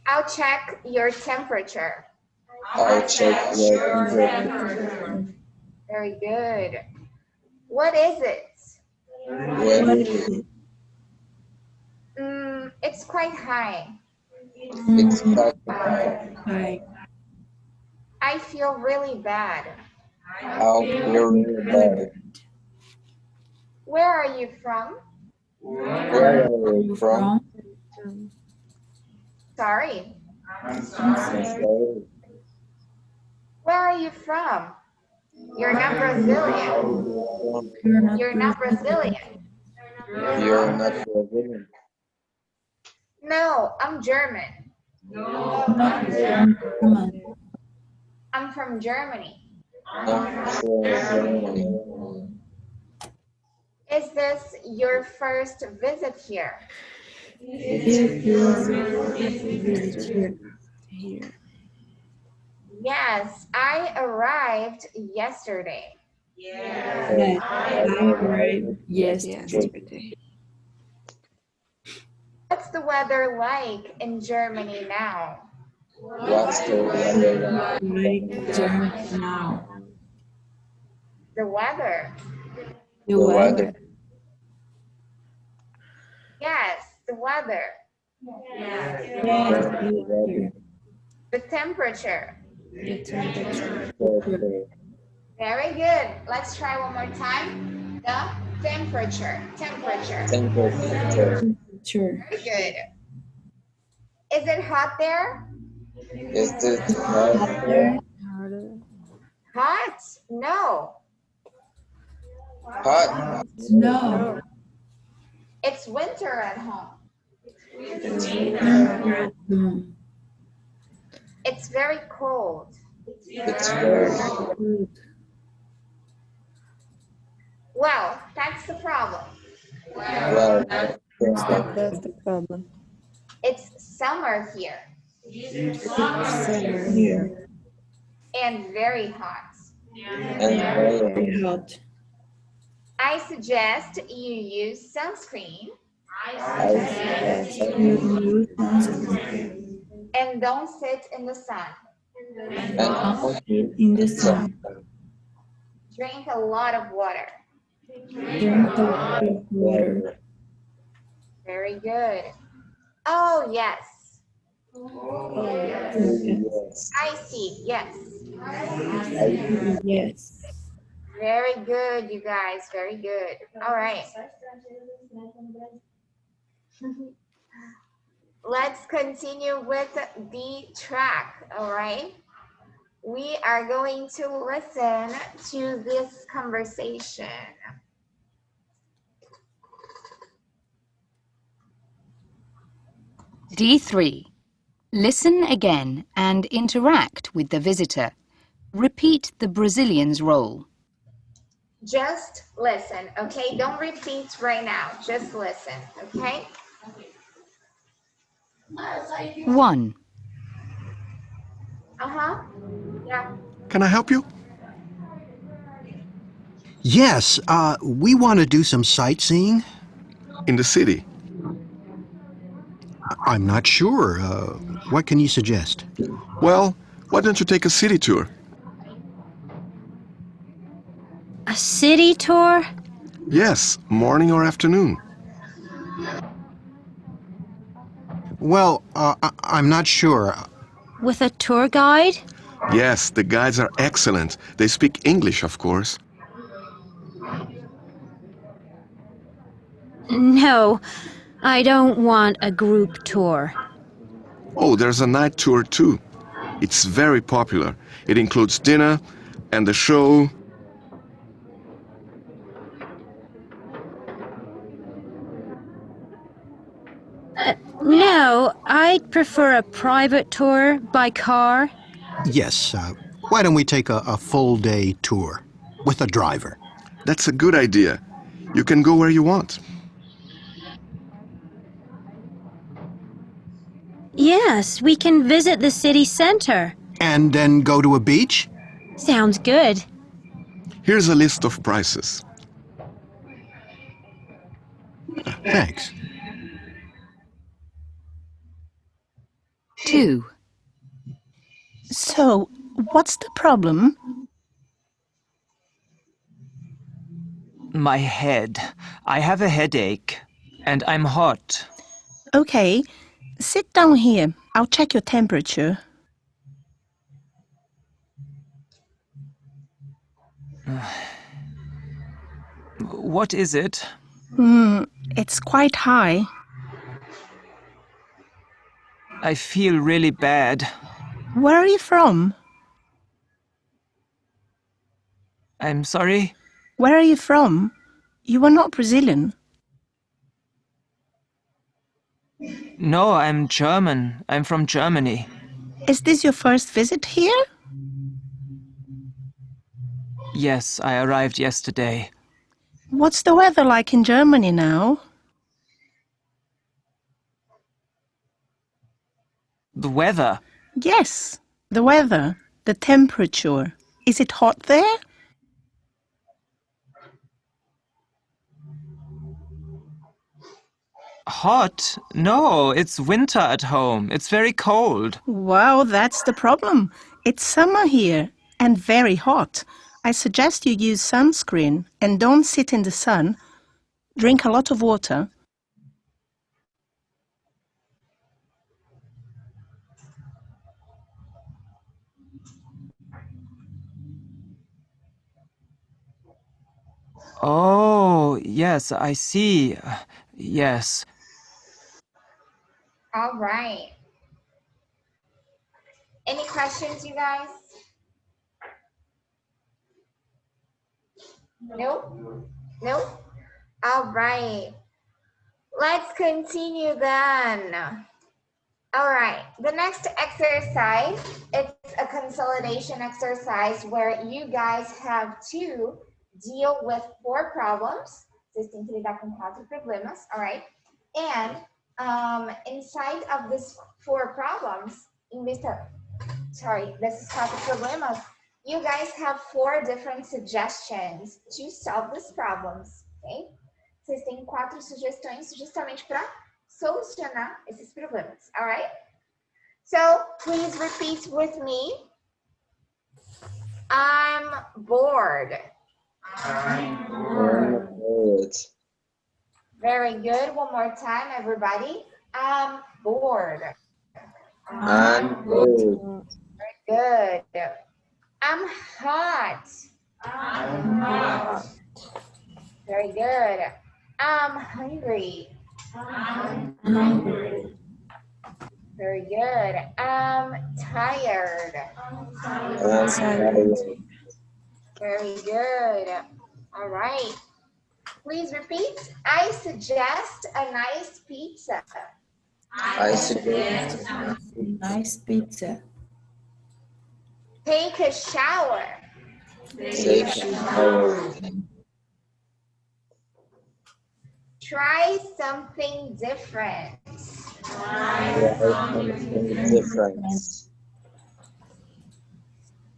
I'll check your temperature. I'll check your temperature. Very good. What is it? What is it? It's quite high. It's quite high. I feel really bad. I'll feel really bad. Where are you from? Where are you from? Sorry. I'm sorry. Where are you from? You're not Brazilian. You're not Brazilian. You're not Brazilian. No, I'm German. I'm from Germany. I'm from Germany. Is this your first visit here? Yes, I arrived yesterday. Yes, I arrived yesterday. What's the weather like in Germany now? What's the weather Like now? The weather. The weather. Yes, the weather. Yes, the weather. The temperature. The temperature. Very good. Let's try one more time. The temperature. Temperature. Temperature. Very good. Is it hot there? Is it hot there? Hot? No. Hot? No. It's winter at home. It's very cold. It's very cold. Well, that's the problem. Well, That's the problem. It's summer here Summer here. and very hot. and very Hot. I suggest you use sunscreen and don't sit in the sun. In the sun. Drink a lot of water. Drink a lot of water. Very good. Oh, yes. I see. Yes. Yes. Very good, you guys. Very good. All right. Let's continue with the track. All right. We are going to listen to this conversation. D3. Listen again and interact with the visitor. Repeat the Brazilian's role. Just listen, okay? Don't repeat right now. Just listen, okay? 1. Yeah. Can I help you? Yes, we want to do some sightseeing. In the city? I'm not sure. What can you suggest? Well, why don't you take a city tour? A city tour? Yes, morning or afternoon. Well, I'm not sure. With a tour guide? Yes, the guides are excellent. They speak English, of course. No, I don't want a group tour. Oh, there's a night tour too. It's very popular. It includes dinner and the show. No, I'd prefer a private tour by car. Yes, why don't we take a full-day tour with a driver? That's a good idea. You can go where you want. Yes, we can visit the city center. And then go to a beach? Sounds good. Here's a list of prices. Thanks. 2. So, what's the problem? My head. I have a headache. And I'm hot. Okay, sit down here. I'll check your temperature. What is it? It's quite high. I feel really bad. Where are you from? I'm sorry? Where are you from? You are not Brazilian. No, I'm German. I'm from Germany. Is this your first visit here? Yes, I arrived yesterday. What's the weather like in Germany now? The weather? Yes, the weather, the temperature. Is it hot there? Hot? No, it's winter at home. It's very cold. Well, that's the problem. It's summer here and very hot. I suggest you use sunscreen and don't sit in the sun. Drink a lot of water. Oh, yes, I see. Yes. All right. Any questions, you guys? Nope. Nope. All right. Let's continue then. All right. The next exercise, it's a consolidation exercise where you guys have to deal with 4 problems. Vocês têm que lidar com 4 problemas, all right? And inside of these 4 problems, desses 4 problemas, you guys have 4 different suggestions to solve these problems, okay? Vocês têm 4 sugestões justamente para solucionar esses problemas, all right? So please repeat with me. I'm bored. I'm bored. Very good. One more time, everybody. I'm bored. I'm bored. Very good. I'm hot. I'm hot. Very good. I'm hungry. I'm hungry. Very good. I'm tired. I'm tired. Very good. All right. Please repeat. I suggest a nice pizza. I suggest A nice pizza. Take a shower. take a shower. Try something different. Try something different.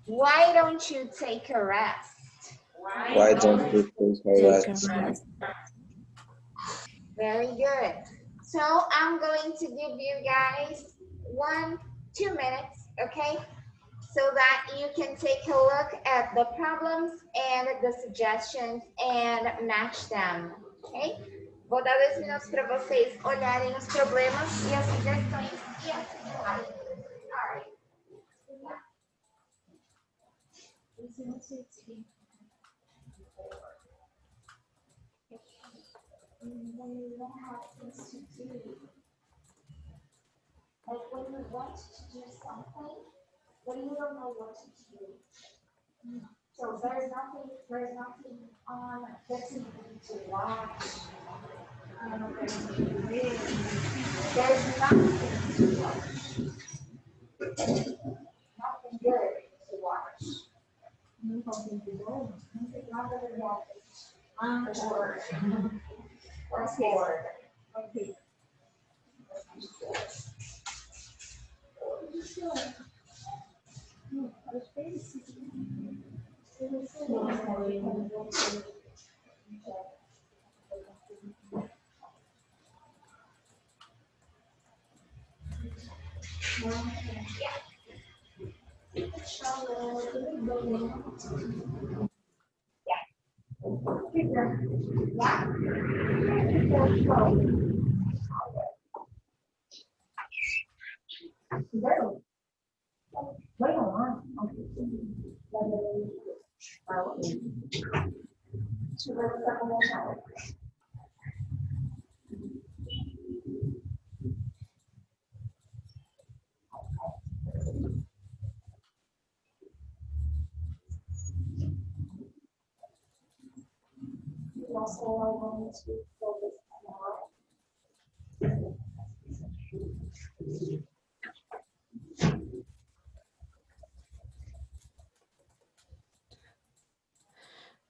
Why don't you take a rest? Why don't you take a rest? Very good. So I'm going to give you guys 2 minutes, okay? So that you can take a look at the problems and the suggestions and match them, okay? Vou dar 2 minutos para vocês olharem os problemas e as sugestões e assimilarem. All right. When you don't have things to do, like when you want to do something, but you don't know what to do. So there's nothing on that's easy to watch. There's nothing to watch. Nothing good to watch. Nothing nada de bom. I'm bored. Or bored. Okay.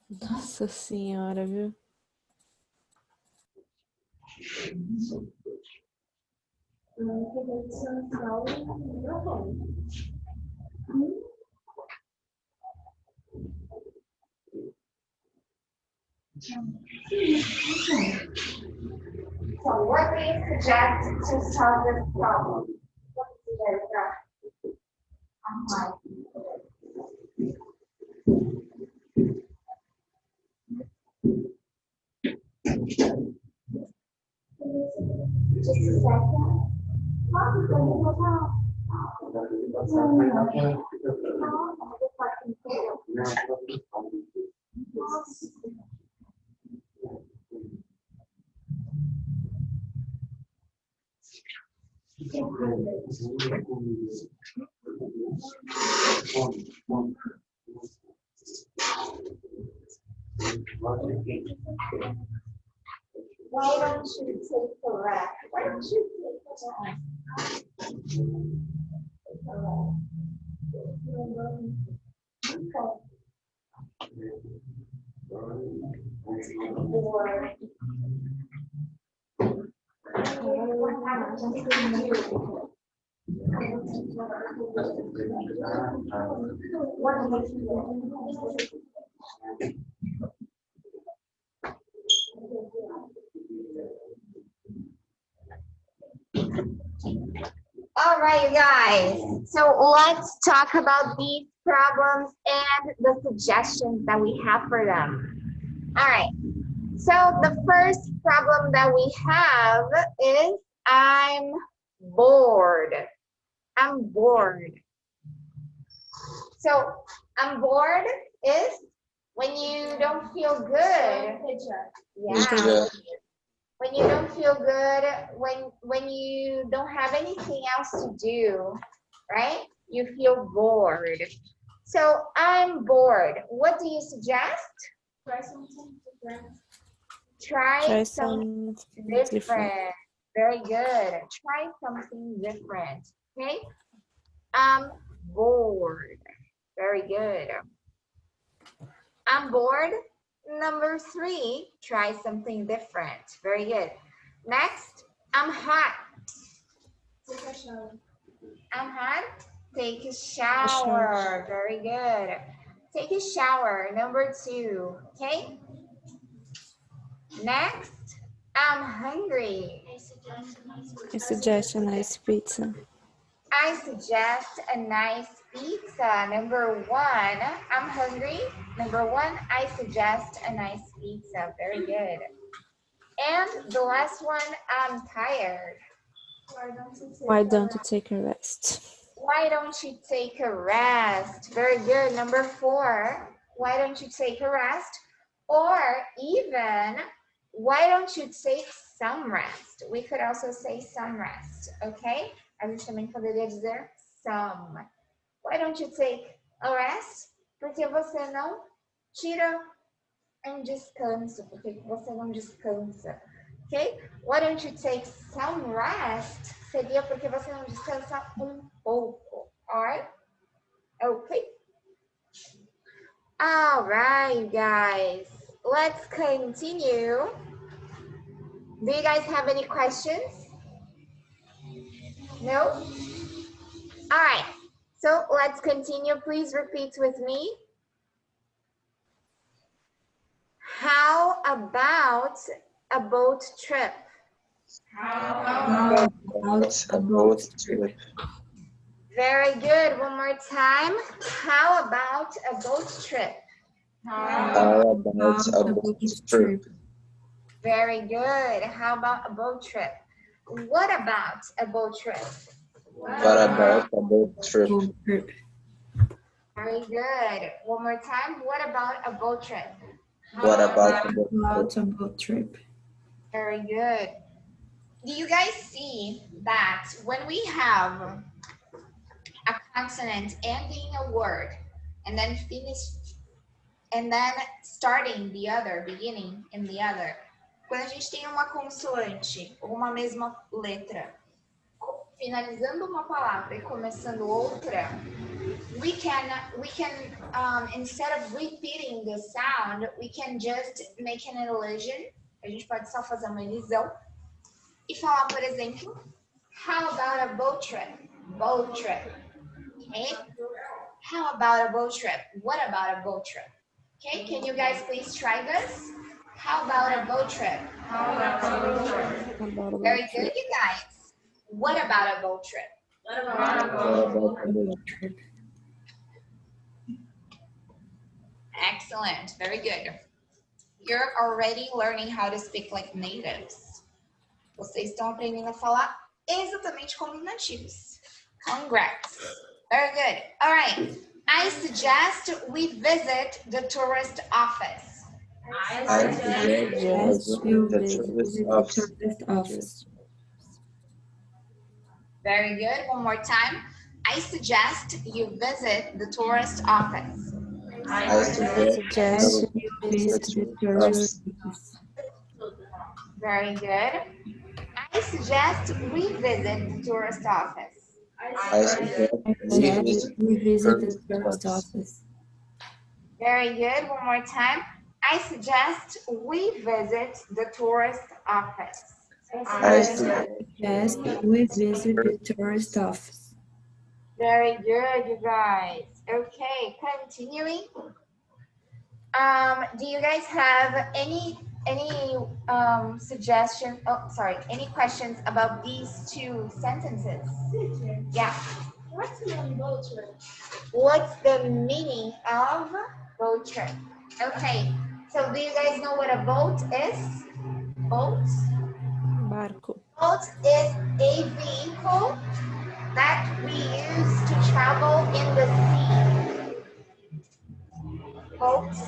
Nossa senhora, viu? So what do you suggest to solve this problem? What do you suggest? Just a second. Why don't you take the rest? Why don't you take the All right, you guys. So let's talk about these problems and the suggestions that we have for them. All right. So the first problem that we have is I'm bored. I'm bored. So I'm bored is when you don't feel good. Yeah. When you don't feel good, when you don't have anything else to do, right? You feel bored. So I'm bored. What do you suggest? Try something different. Try something different. Very good. Try something different. Okay? I'm bored. Very good. I'm bored. Number 3, try something different. Very good. Next, I'm hot. Take a shower. I'm hot. Take a shower. Very good. Take a shower. Number 2. Okay? Next, I'm hungry. I suggest a nice pizza. I suggest a nice pizza. Number 1, I'm hungry. Number 1, I suggest a nice pizza. Very good. And the last one, I'm tired. Why don't you take a rest? Why don't you take a rest? Very good. Number 4, why don't you take a rest? Or even, why don't you take some rest? We could also say some rest, okay? A gente também poderia dizer some. Why don't you take a rest? Porque você não tira um descanso? Porque você não descansa? Okay? Why don't you take some rest? Seria porque você não descansa pouco. Alright? Okay. Alright, guys. Let's continue. Do you guys have any questions? No? Alright. So let's continue. Please repeat with me. How about a boat trip? How about a boat trip? Very good. One more time. How about a boat trip? How about a boat trip? Very good. How about a boat trip? What about a boat trip? What about a boat trip? Very good. One more time. What about a boat trip? What about a boat trip? Very good. Do you guys see that when we have a consonant ending a word and then starting the other, beginning in the other, quando a gente tem uma consoante ou uma mesma letra finalizando uma palavra e começando outra, we can instead of repeating the sound, we can just make an elision. A gente pode só fazer uma elisão e falar, por exemplo, how about a boat trip? Boat trip. Okay? How about a boat trip? What about a boat trip? Okay, can you guys please try this? How about a boat trip? How about a boat trip? Very good, you guys. What about a boat trip? What about a boat trip? Excellent, very good. You're already learning how to speak like natives. Vocês estão aprendendo a falar exatamente como nativos. Congrats. Very good. All right. I suggest we visit the tourist office. I suggest you visit the tourist office. Very good. One more time. I suggest you visit the tourist office. I suggest you visit the tourist office. Very good. I suggest we visit the tourist office. I suggest we visit the tourist office. Very good. One more time. I suggest we visit the tourist office. I suggest we visit the tourist office. Very good, you guys. Okay, continuing. Do you guys have any suggestion? Oh, sorry. Any questions about these two sentences? Yeah. What's the meaning of boat trip? What's the meaning of boat trip? Okay. So do you guys know what a boat is? Boat? Barco. Boat is a vehicle that we use to travel in the sea. Boats?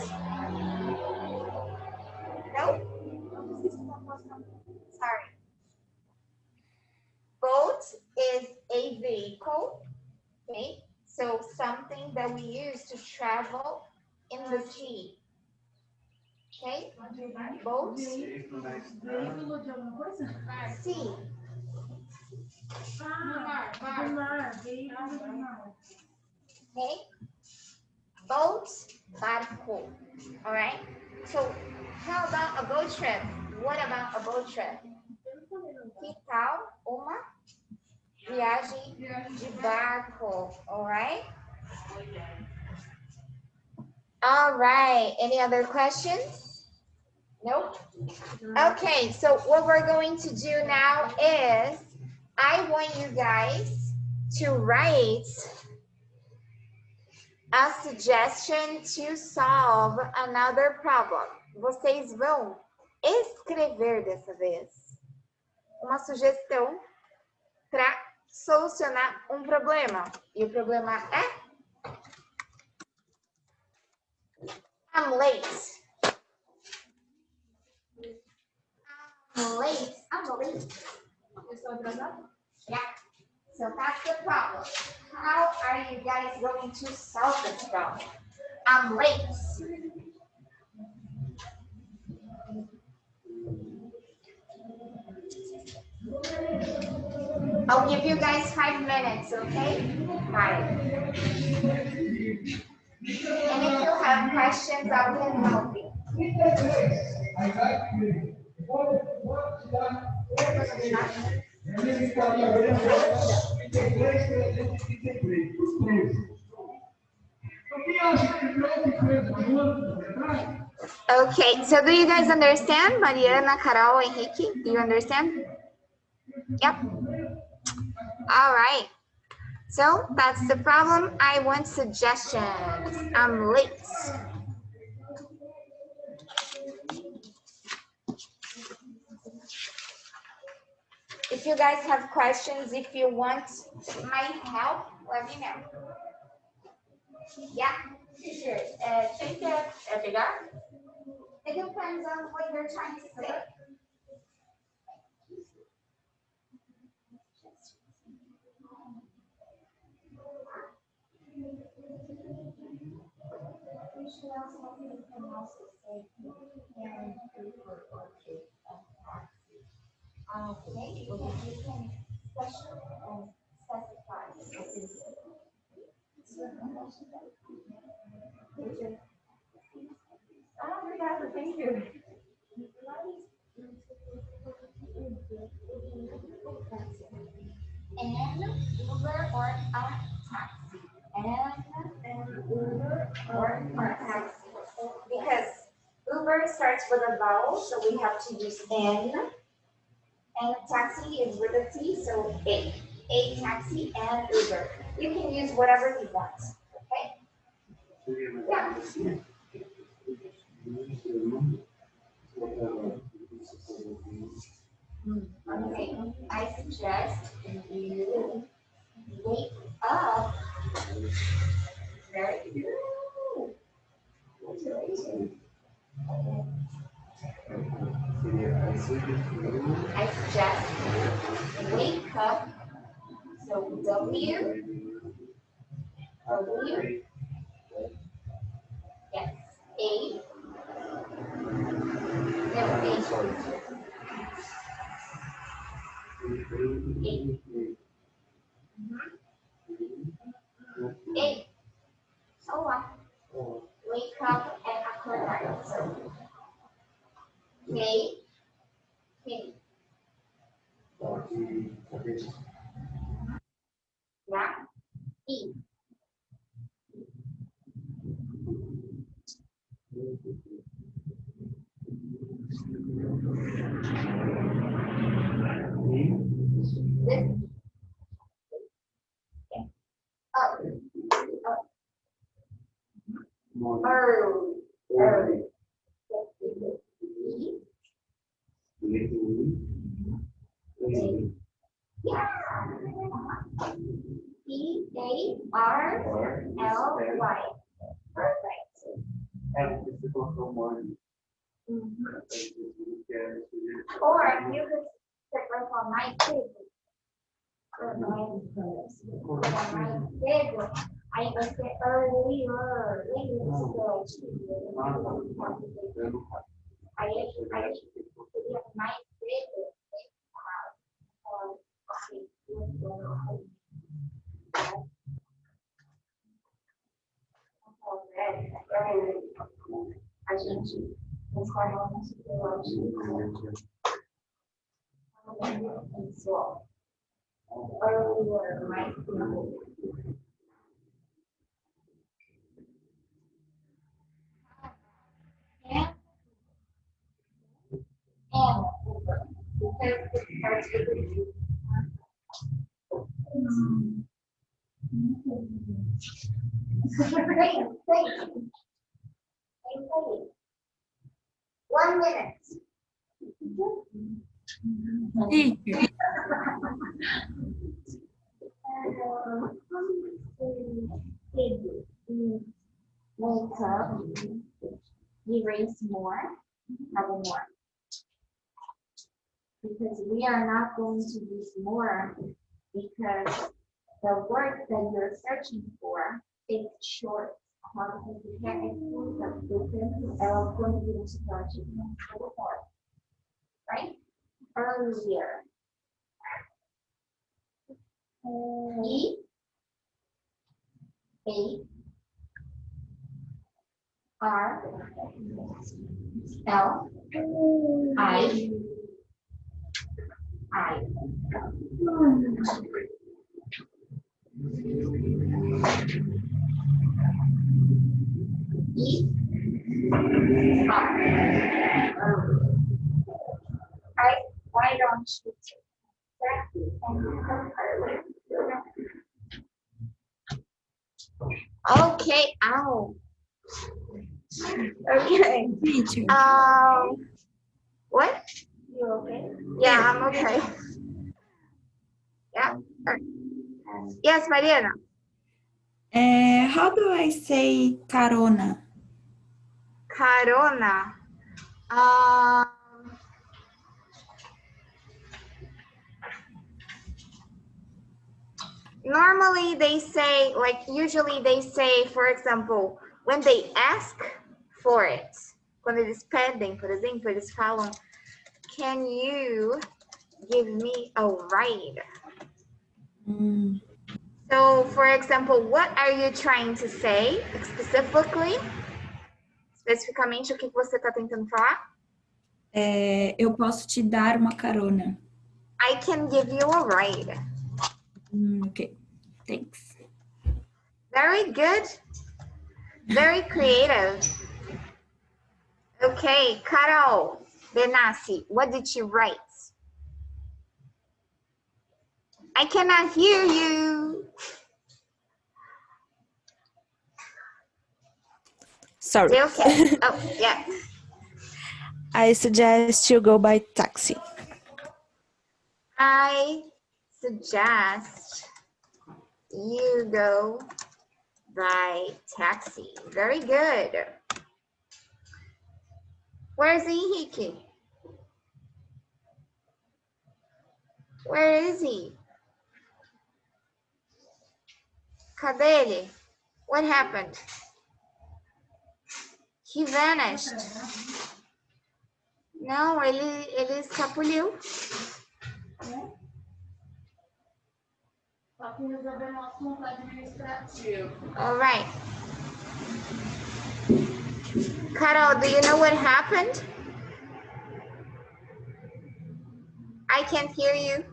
No? Sorry. Boat is a vehicle, okay? So something that we use to travel in the sea. Okay? Boat? Sea. Okay? Boat, barco. All right? So, how about a boat trip? What about a boat trip? Que tal uma viagem de barco? All right? All right. Any other questions? Nope. Okay, so what we're going to do now is I want you guys to write a suggestion to solve another problem. Vocês vão escrever dessa vez uma sugestão para solucionar um problema. E o problema é I'm late. I'm late. I'm late. Yeah. So that's the problem. How are you guys going to solve this problem? I'm late. I'll give you guys 5 minutes, okay? 5. And if you have questions, I can help you. Okay, so do you guys understand? Mariana, Carol, Henrique, do you understand? Yep. All right. So that's the problem. I want suggestions. I'm late. If you guys have questions, if you want my help, let me know. Yeah, sure. Take the figure. It depends on what you're trying to say. Okay, you can specify. Oh, thank you. An Uber or a taxi. An Uber or a taxi. Because Uber starts with a vowel, so we have to use N. And taxi is with a T, so A. A taxi and Uber. You can use whatever you want. Okay? Yeah. Okay, I suggest you wake up very good. I suggest wake up. So W. Yes. A. A. So what? Wake up and accord. So K. K. Yeah. E. This. Up. Up. Yeah. P-A-R-L-Y. Perfect. Or you could set like on my table. I was there earlier. I my table. A gente transforma nosso earlier, my table. Great. 1 minute. Wake up, erase more, double more. Because we are not going to use more because the word that you're searching for is short. Right? Earlier. E. A. R. L. I. I. E. R. Why don't you take that and earlier? Okay, ow. Okay. Teacher. What? You okay? Yeah, I'm okay. Yeah. Yes, Mariana. How do I say carona? Carona. Normally they say, like usually they say, for example, when they ask for it, quando eles pedem, por exemplo, eles falam, can you give me a ride? So, for example, what are you trying to say specifically? Especificamente, o que você está tentando falar? Eu posso te dar uma carona. I can give you a ride. Okay, thanks. Very good. Very creative. Okay, Carol Benassi, what did you write? I cannot hear you. Sorry. Okay. Oh, yeah. I suggest you go by taxi. I suggest you go by taxi. Very good. Where's Henrique? Where is he? Cadê ele? What happened? He vanished. Não, ele escapuliu. All right. Carol, do you know what happened? I can't hear you.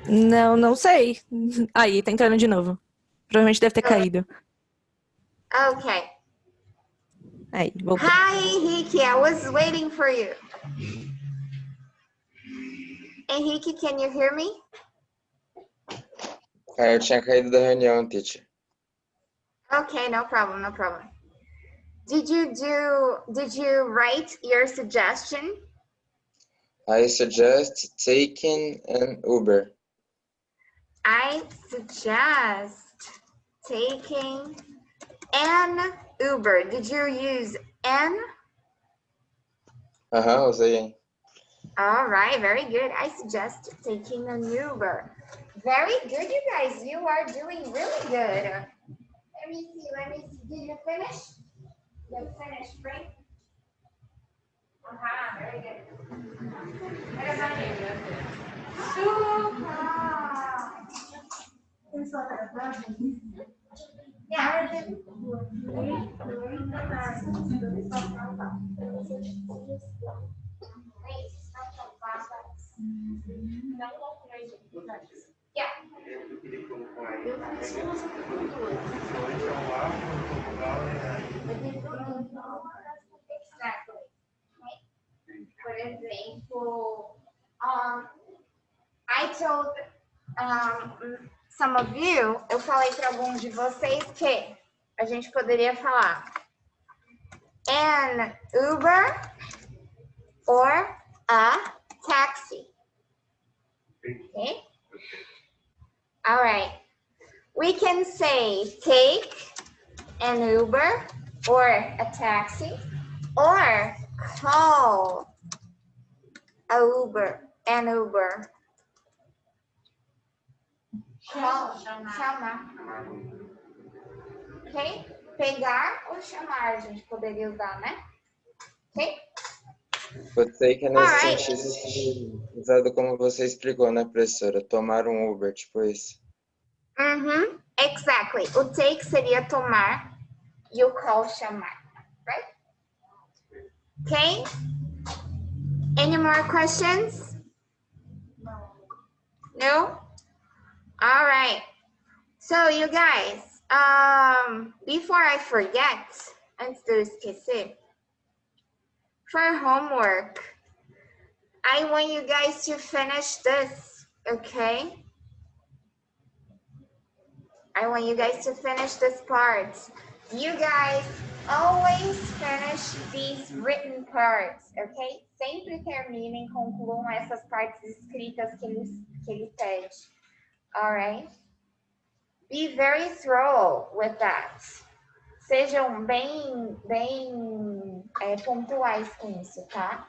Não sei. Aí, tá entrando de novo. Provavelmente deve ter caído. Okay. Aí, voltou. Hi, Henrique. I was waiting for you. Henrique, can you hear me? Eu tinha caído da reunião, teacher. Okay, no problem, no problem. Did you write your suggestion? I suggest taking an Uber. I suggest taking an Uber. Did you use an? Usei. All right, very good. I suggest taking an Uber. Very good, you guys. You are doing really good. Let me see. Did you finish? You finished, right? Very good. What about you? Super. Yeah. Yeah. Exactly. Por exemplo, I told some of you, eu falei para alguns de vocês que a gente poderia falar an Uber or a taxi. Okay? All right. We can say take an Uber or a taxi or call an Uber. Chamar. Ok? Pegar ou chamar a gente poderia usar, né? Ok? O take nesse sentido usado como você explicou, né, professora? Tomar um Uber, tipo isso. Exactly. O take seria tomar e o call chamar, right? Okay? Any more questions? No? All right. So you guys, before I forget, antes de eu esquecer, for homework, I want you guys to finish this, okay? I want you guys to finish this part. You guys always finish these written parts, okay? Sempre terminem, concluam essas partes escritas que ele pede. All right? Be very thorough with that. Sejam bem pontuais com isso, tá?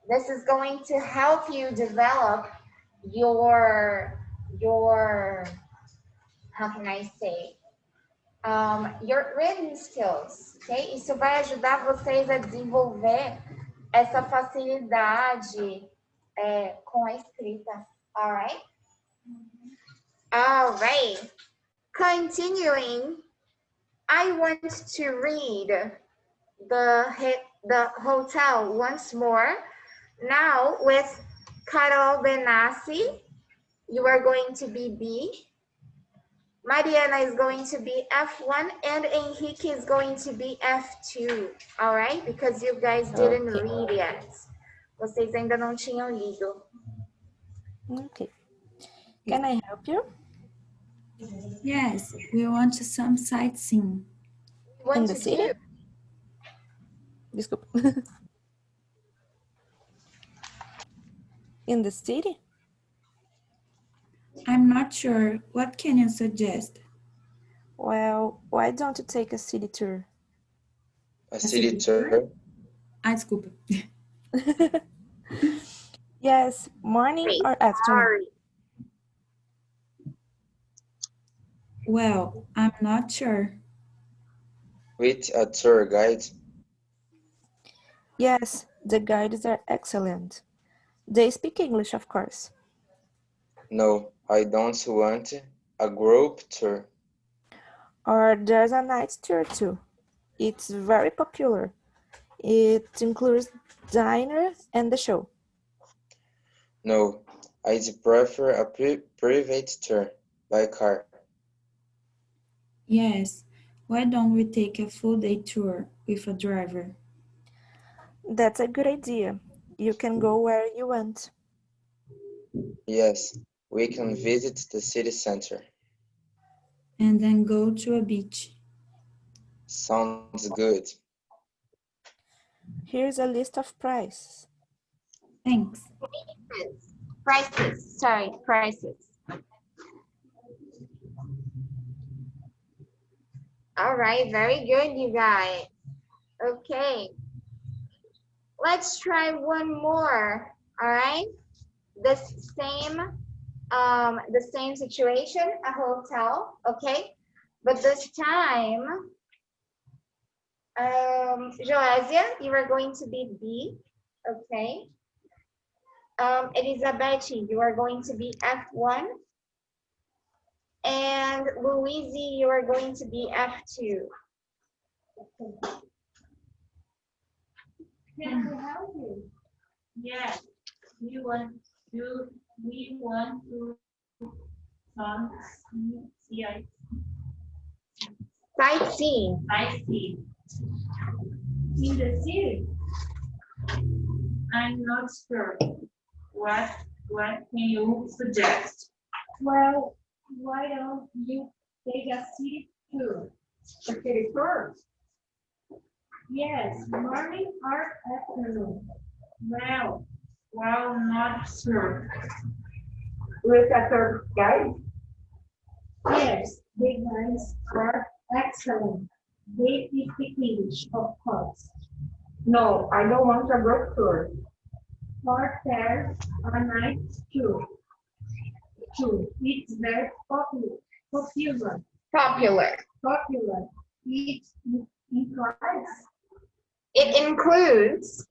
This is going to help you develop your how can I say? Your written skills, ok? Isso vai ajudar vocês a desenvolver essa facilidade com a escrita, alright? Alright, continuing, I want to read the hotel once more. Now with Carol Benassi, you are going to be B. Mariana is going to be F1 and Enrique is going to be F2, all right? Because you guys didn't read yet. Vocês ainda não tinham lido. Okay. Can I help you? Yes, we want some sightseeing. In the city? Desculpa. In the city? I'm not sure. What can you suggest? Well, why don't you take a city tour? A city tour? Desculpa. Yes, morning or afternoon? Well, I'm not sure. With a tour guide? Yes, the guides are excellent. They speak English, of course. No, I don't want a group tour. Or there's a night tour too. It's very popular. It includes dinner and the show. No, I'd prefer a private tour by car. Yes, why don't we take a full day tour with a driver? That's a good idea. You can go where you want. Yes, we can visit the city center. And then go to a beach. Sounds good. Here's a list of prices. Thanks. Prices. All right, very good, you guys. Okay. Let's try one more, all right? The same situation, a hotel, okay? But this time, Joasia, you are going to be B, okay? Elizabeth, you are going to be F1. And Louise, you are going to be F2. Okay. Can I help you? Yes, we want to Sightseeing. In the city. I'm not sure. What can you suggest? Well, why don't you take a city tour? A city tour? Yes, morning or afternoon. Well, not sure. With a tour guide? Yes, the guides are excellent. They speak English, of course. No, I don't want a group tour. Or there's a night tour. It's very popular. It includes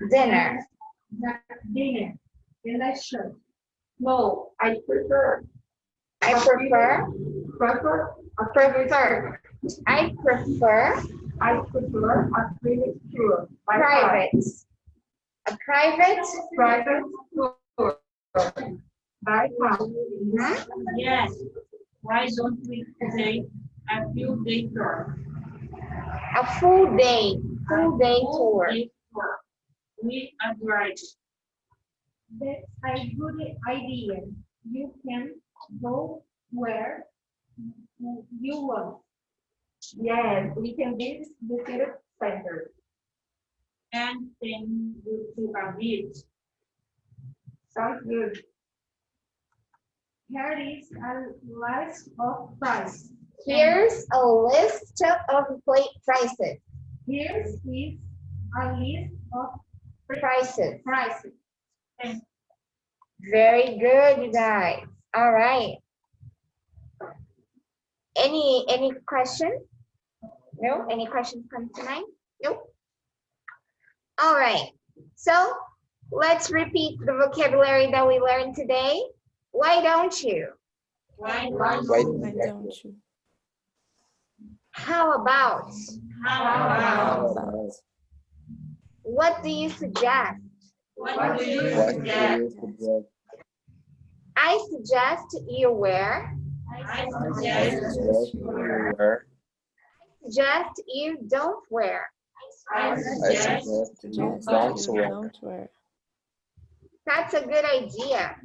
dinner. Election. No, I prefer a private tour. A private tour. By car. Yes. Why don't we take a few day tour? A full day tour. With a driver. That's a good idea. You can go where you want. Yes, we can visit the city center. And then go to a beach. Sounds good. Here is a list of prices. Here's a list of prices. Here is a list of Prices. prices. Very good, you guys. All right. Any question? No? Any questions come to mind? Nope. All right. So let's repeat the vocabulary that we learned today. Why don't you? Why don't you? How about? How about? What do you suggest? What do you suggest? I suggest you wear. I suggest You don't wear. I suggest you don't wear. That's a good idea.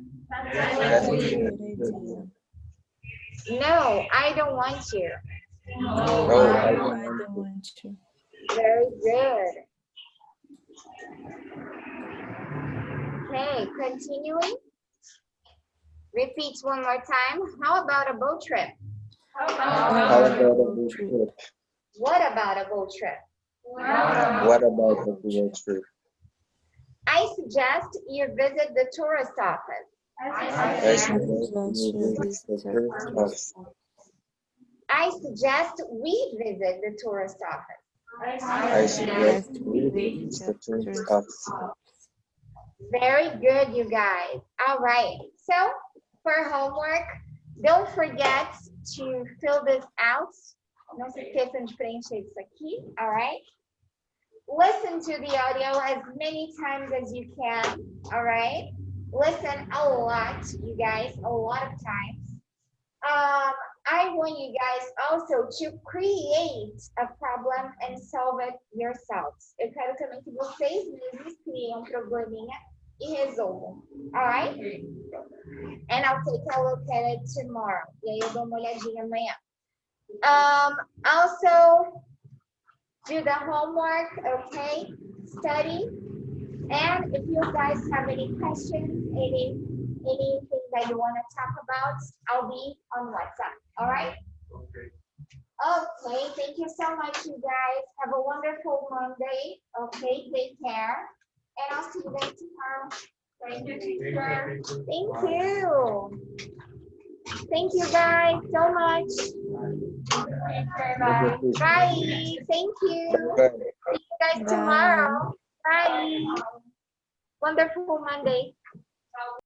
That's a good idea. No, I don't want to. No, I don't want to. Very good. Okay, continuing. Repeat one more time. How about a boat trip? How about a boat trip? What about a boat trip? What about a boat trip? I suggest you visit the tourist office. I suggest you visit the tourist office. I suggest we visit the tourist office. I suggest we visit the tourist office. Very good, you guys. All right. So for homework, don't forget to fill this out. Não se esqueçam de preencher isso aqui. All right. Listen to the audio as many times as you can. All right. Listen a lot, you guys, a lot of times. I want you guys also to create a problem and solve it yourselves. Eu quero também que vocês mesmos criem um probleminha e resolvam. Alright? And I'll take a look at it tomorrow. E aí eu dou uma olhadinha amanhã. Also, do the homework, okay? Study. And if you guys have any questions, anything that you want to talk about, I'll be on WhatsApp. All right? Okay, thank you so much, you guys. Have a wonderful Monday. Okay, take care. And I'll see you guys tomorrow. Thank you, teacher. Thank you. Thank you, guys, so much. Bye. Bye. Thank you. See you guys tomorrow. Bye. Wonderful Monday.